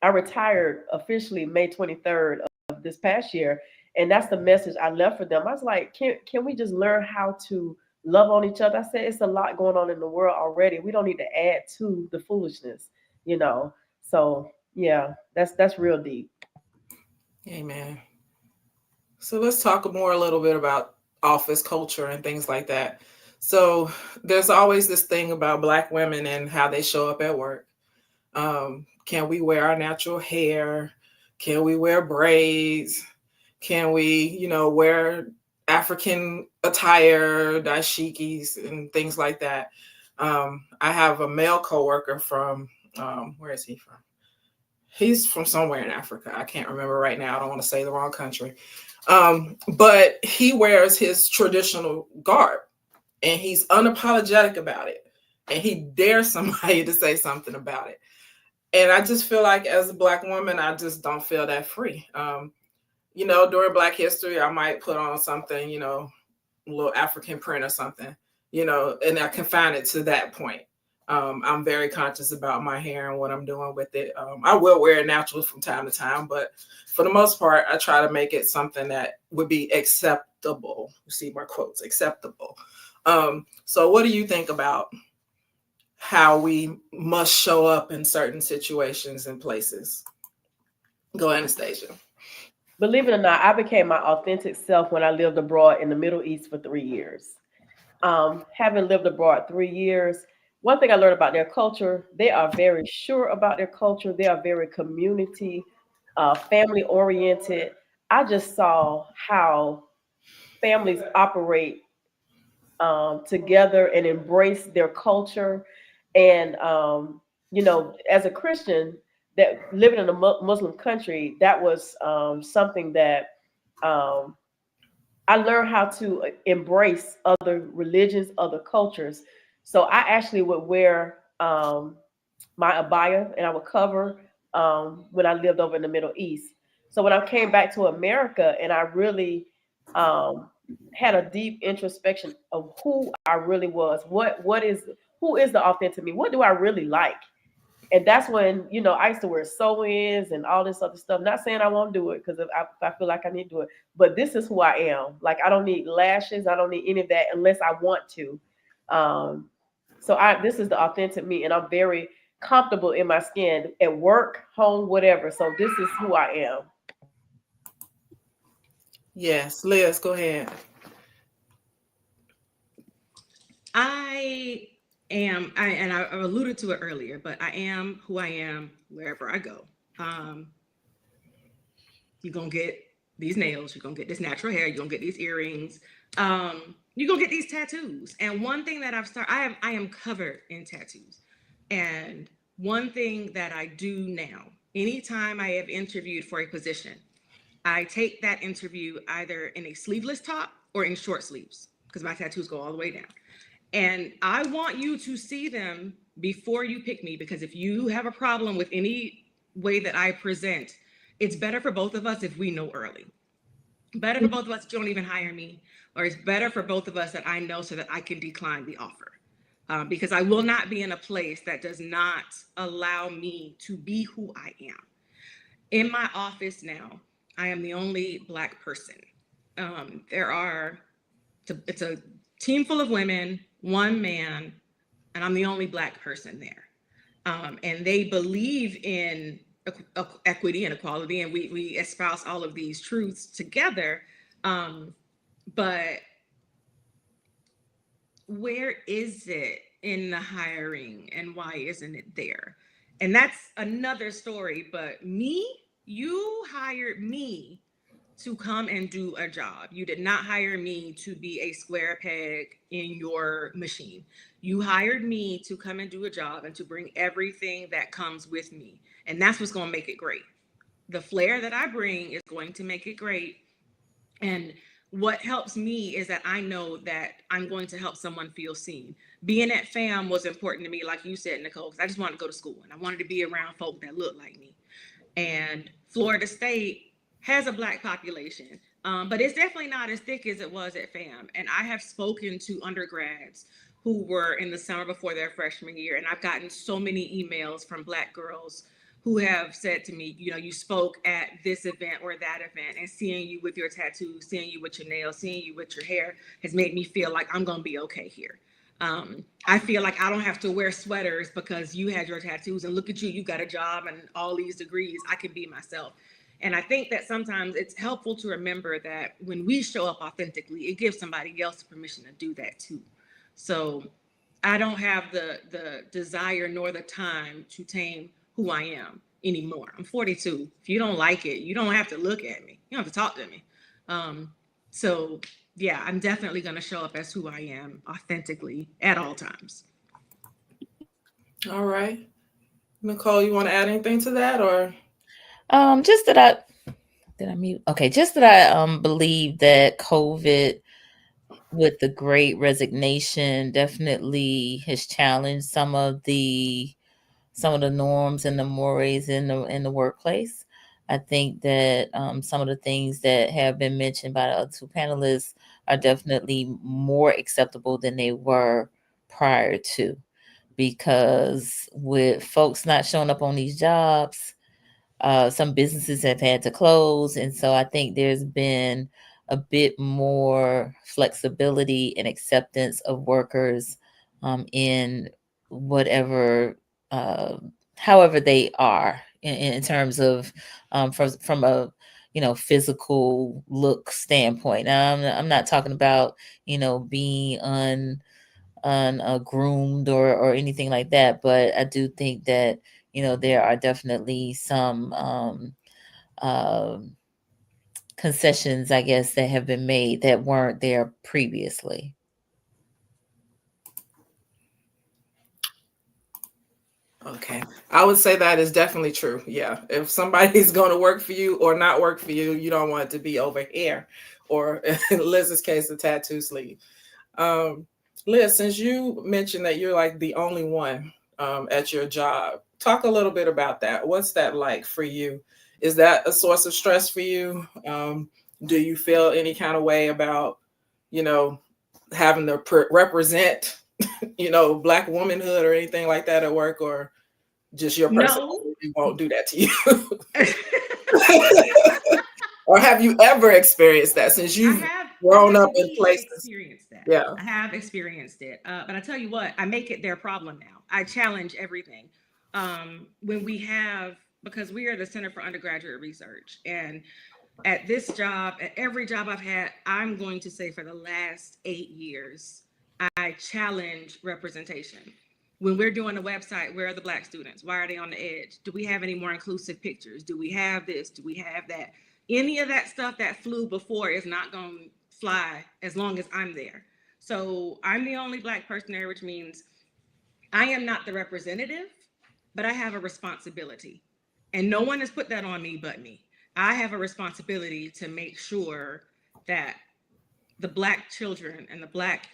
I retired officially May 23rd of this past year. And that's the message I left for them. I was like, can we just learn how to love on each other? I said, it's a lot going on in the world already. We don't need to add to the foolishness, you know. So yeah, that's real deep. Amen. So let's talk more a little bit about office culture and things like that. So there's always this thing about Black women and how they show up at work. Can we wear our natural hair? Can we wear braids? Can we, wear African attire, dashikis, and things like that? I have a male coworker from, where is he from? He's from somewhere in Africa. I can't remember right now. I don't want to say the wrong country. But he wears his traditional garb, and he's unapologetic about it. And he dares somebody to say something about it. And I just feel like, as a Black woman, I just don't feel that free. During Black history, I might put on something, a little African print or something, and I confine it to that point. I'm very conscious about my hair and what I'm doing with it. I will wear it natural from time to time, but for the most part, I try to make it something that would be acceptable. You see my quotes, acceptable. So what do you think about how we must show up in certain situations and places? Go, Anastasia. Believe it or not, I became my authentic self when I lived abroad in the Middle East for 3 years. Having lived abroad 3 years, one thing I learned about their culture, they are very sure about their culture. They are very community, family oriented. I just saw how families operate together and embrace their culture. And as a Christian that living in a Muslim country, that was something that um, I learned how to embrace other religions, other cultures. So I actually would wear my abaya, and I would cover when I lived over in the Middle East. So when I came back to America, and I really um, had a deep introspection of who I really was, who is the authentic me, what do I really like? And that's when, I used to wear sew-ins and all this other stuff. Not saying I won't do it, because if I feel like I need to do it, but this is who I am. Like, I don't need lashes. I don't need any of that unless I want to. Um, so this is the authentic me, and I'm very comfortable in my skin at work, home, whatever. So this is who I am. Yes, Liz, go ahead. I I alluded to it earlier, but I am who I am wherever I go. Um, you're gonna get these nails, you're gonna get this natural hair, you're gonna get these earrings, you're gonna get these tattoos. And one thing that I am covered in tattoos. And one thing that I do now, anytime I have interviewed for a position, I take that interview either in a sleeveless top or in short sleeves because my tattoos go all the way down. And I want you to see them before you pick me, because if you have a problem with any way that I present, it's better for both of us if we know early. Better for both of us if you don't even hire me, or it's better for both of us that I know so that I can decline the offer. Because I will not be in a place that does not allow me to be who I am. In my office now, I am the only Black person. There are it's a team full of women, one man, and I'm the only Black person there. And they believe in equity and equality, and we espouse all of these truths together. Um, but where is it in the hiring, and why isn't it there? And that's another story. But me, you hired me to come and do a job. You did not hire me to be a square peg in your machine. You hired me to come and do a job and to bring everything that comes with me. And that's what's going to make it great. The flair that I bring is going to make it great. And what helps me is that I know that I'm going to help someone feel seen. Being at FAM was important to me, like you said, Nicole, because I just wanted to go to school and I wanted to be around folk that looked like me. And Florida State has a Black population, but it's definitely not as thick as it was at FAM. And I have spoken to undergrads who were in the summer before their freshman year, and I've gotten so many emails from Black girls who have said to me, you know, you spoke at this event or that event, and seeing you with your tattoos, seeing you with your nails, seeing you with your hair has made me feel like I'm going to be okay here. I feel like I don't have to wear sweaters because you had your tattoos, and look at you, you got a job and all these degrees. I can be myself. And I think that sometimes it's helpful to remember that when we show up authentically, it gives somebody else permission to do that too. So I don't have the desire nor the time to tame who I am anymore. I'm 42. If you don't like it, you don't have to look at me. You don't have to talk to me. Um, so yeah, I'm definitely going to show up as who I am authentically at all times. All right. Nicole, you want to add anything to that or? Just that I did I mute? Okay, just that I believe that COVID with the great resignation definitely has challenged some of the norms and the mores in the workplace. I think that some of the things that have been mentioned by the other two panelists are definitely more acceptable than they were prior to, because with folks not showing up on these jobs, some businesses have had to close. And so I think there's been a bit more flexibility and acceptance of workers in whatever, uh, however they are in terms of from a physical look standpoint. Now, I'm not talking about being groomed or anything like that. But I do think that there are definitely some concessions, I guess, that have been made that weren't there previously. Okay. I would say that is definitely true. Yeah. If somebody's going to work for you or not work for you, you don't want it to be over here, or in Liz's case, the tattoo sleeve. Um, Liz, since you mentioned that you're like the only one at your job, talk a little bit about that. What's that like for you? Is that a source of stress for you? Do you feel any kind of way about, you know, having to represent, Black womanhood or anything like that at work, or just your No. personality won't do that to you? Or have you ever experienced that since you've I grown have up in indeed places? experienced that. Yeah. I have experienced it. But I tell you what, I make it their problem now. I challenge everything. When we have, because we are the Center for Undergraduate Research, and at this job, at every job I've had, I'm going to say for the last 8 years, I challenge representation. When we're doing a website, where are the Black students? Why are they on the edge? Do we have any more inclusive pictures? Do we have this? Do we have that? Any of that stuff that flew before is not going to fly as long as I'm there. So I'm the only Black person there, which means I am not the representative, but I have a responsibility. And no one has put that on me but me. I have a responsibility to make sure that the Black children and the Black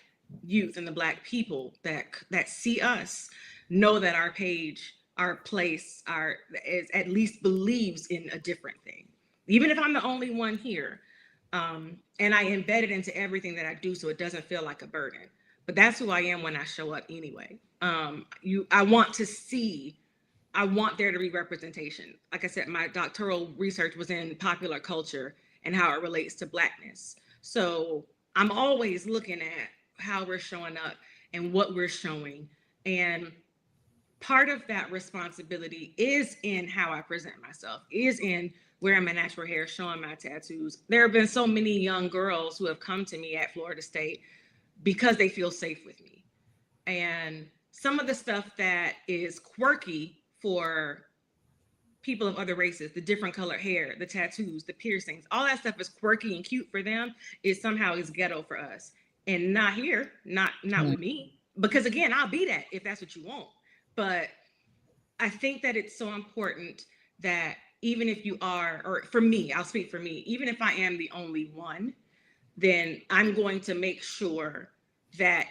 youth and the Black people that see us know that our page, our place, our is at least believes in a different thing. Even if I'm the only one here, and I embed it into everything that I do, so it doesn't feel like a burden. But that's who I am when I show up anyway. I want to see. I want there to be representation. Like I said, my doctoral research was in popular culture and how it relates to Blackness. So I'm always looking at how we're showing up and what we're showing. And part of that responsibility is in how I present myself, is in wearing my natural hair, showing my tattoos. There have been so many young girls who have come to me at Florida State because they feel safe with me. And some of the stuff that is quirky for people of other races, the different colored hair, the tattoos, the piercings, all that stuff is quirky and cute for them, is somehow is ghetto for us. And not here, not with me. Because again, I'll be that if that's what you want. But I think that it's so important that even if you are, or for me, I'll speak for me, even if I am the only one, then I'm going to make sure that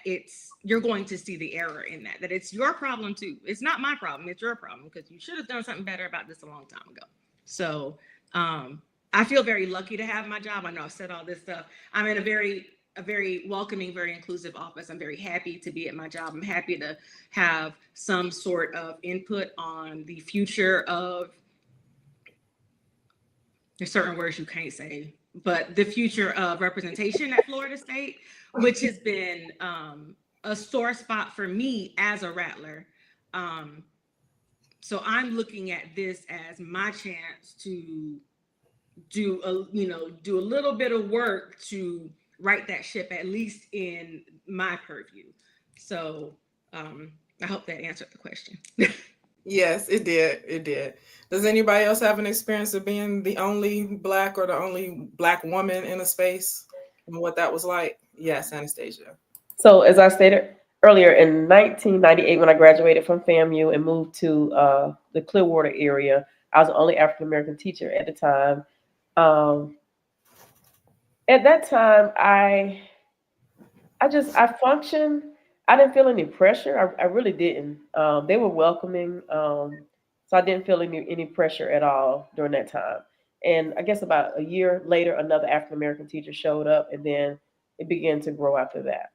you're going to see the error in that it's your problem too. It's not my problem, it's your problem, because you should have done something better about this a long time ago. So I feel very lucky to have my job. I know I've said all this stuff. I'm in a very welcoming, very inclusive office. I'm very happy to be at my job. I'm happy to have some sort of input on the future of, there's certain words you can't say, but the future of representation at Florida State, which has been a sore spot for me as a Rattler. So I'm looking at this as my chance to do a little bit of work to right that ship, at least in my purview. So I hope that answered the question. Yes, it did. It did. Does anybody else have an experience of being the only Black or the only Black woman in a space and what that was like? Yes, Anastasia. So as I stated earlier, in 1998, when I graduated from FAMU and moved to the Clearwater area, I was the only African American teacher at the time. Um, at that time, I functioned. I didn't feel any pressure. I really didn't. They were welcoming, so I didn't feel any pressure at all during that time. And I guess about a year later, another African American teacher showed up, and then it began to grow after that.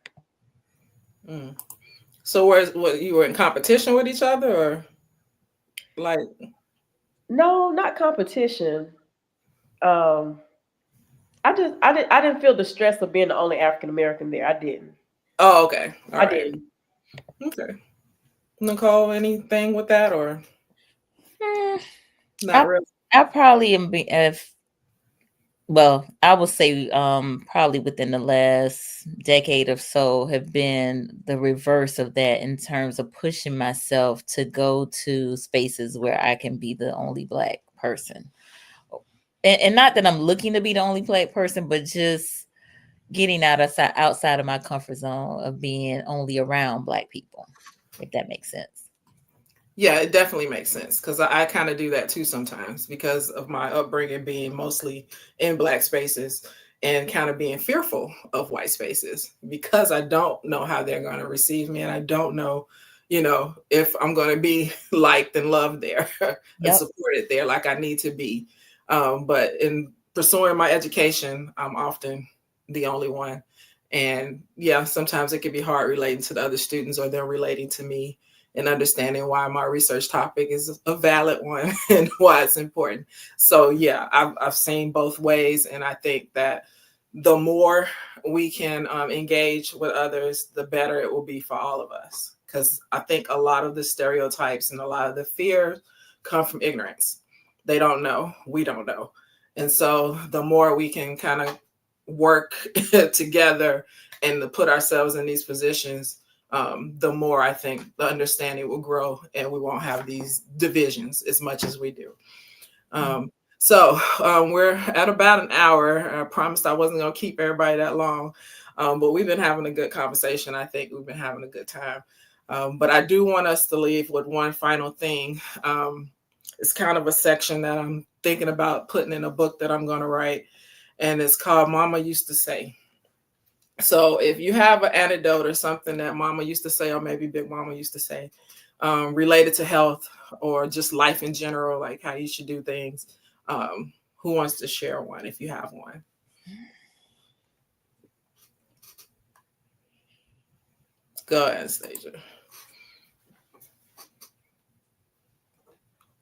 Mm. So what you were in competition with each other, or like? No, not competition. Um, I didn't feel the stress of being the only African American there. I didn't. Oh, okay. All I right. didn't. Okay. Nicole, anything with that, or not I, really? I probably am if well, I would say probably within the last decade or so have been the reverse of that in terms of pushing myself to go to spaces where I can be the only Black person. And not that I'm looking to be the only Black person, but just getting outside of my comfort zone of being only around Black people, if that makes sense. Yeah, it definitely makes sense, because I kind of do that too sometimes because of my upbringing being mostly in Black spaces and kind of being fearful of white spaces because I don't know how they're going to receive me, and I don't know, if I'm going to be liked and loved there and supported there like I need to be. But in pursuing my education, I'm often the only one. And yeah, sometimes it can be hard relating to the other students or them relating to me and understanding why my research topic is a valid one and why it's important. So yeah, I've seen both ways. And I think that the more we can engage with others, the better it will be for all of us. Because I think a lot of the stereotypes and a lot of the fear come from ignorance. They don't know. We don't know. And so the more we can kind of work together and to put ourselves in these positions, the more I think the understanding will grow and we won't have these divisions as much as we do. We're at about an hour. I promised I wasn't going to keep everybody that long, but we've been having a good conversation. I think we've been having a good time. But I do want us to leave with one final thing. It's kind of a section that I'm thinking about putting in a book that I'm going to write, and it's called Mama Used to Say. So if you have an anecdote or something that Mama used to say, or maybe Big Mama used to say, related to health or just life in general, like how you should do things, who wants to share one if you have one? Go ahead, Stasia.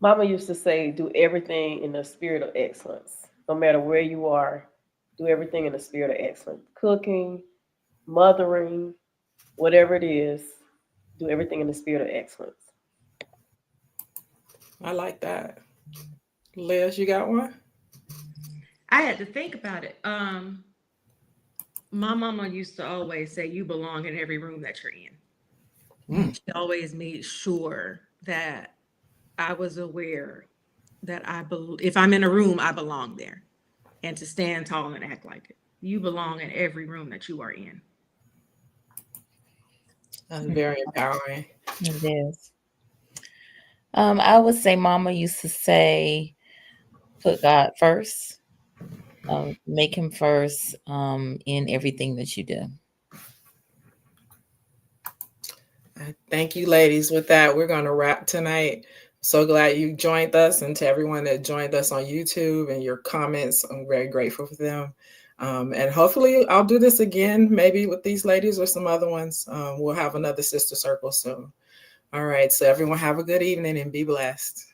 Mama used to say, do everything in the spirit of excellence. No matter where you are, do everything in the spirit of excellence. Cooking, mothering, whatever it is, do everything in the spirit of excellence. I like that. Liz, you got one? I had to think about it. My mama used to always say, you belong in every room that you're in. She always made sure that I was aware that if I'm in a room, I belong there, and to stand tall and act like it. You belong in every room that you are in. That's very empowering. It is. I would say Mama used to say, put God first, make him first in everything that you do. Thank you, ladies. With that, we're going to wrap tonight. So glad you joined us, and to everyone that joined us on YouTube and your comments, I'm very grateful for them. And hopefully I'll do this again, maybe with these ladies or some other ones. We'll have another sister circle soon. All right. So everyone have a good evening and be blessed.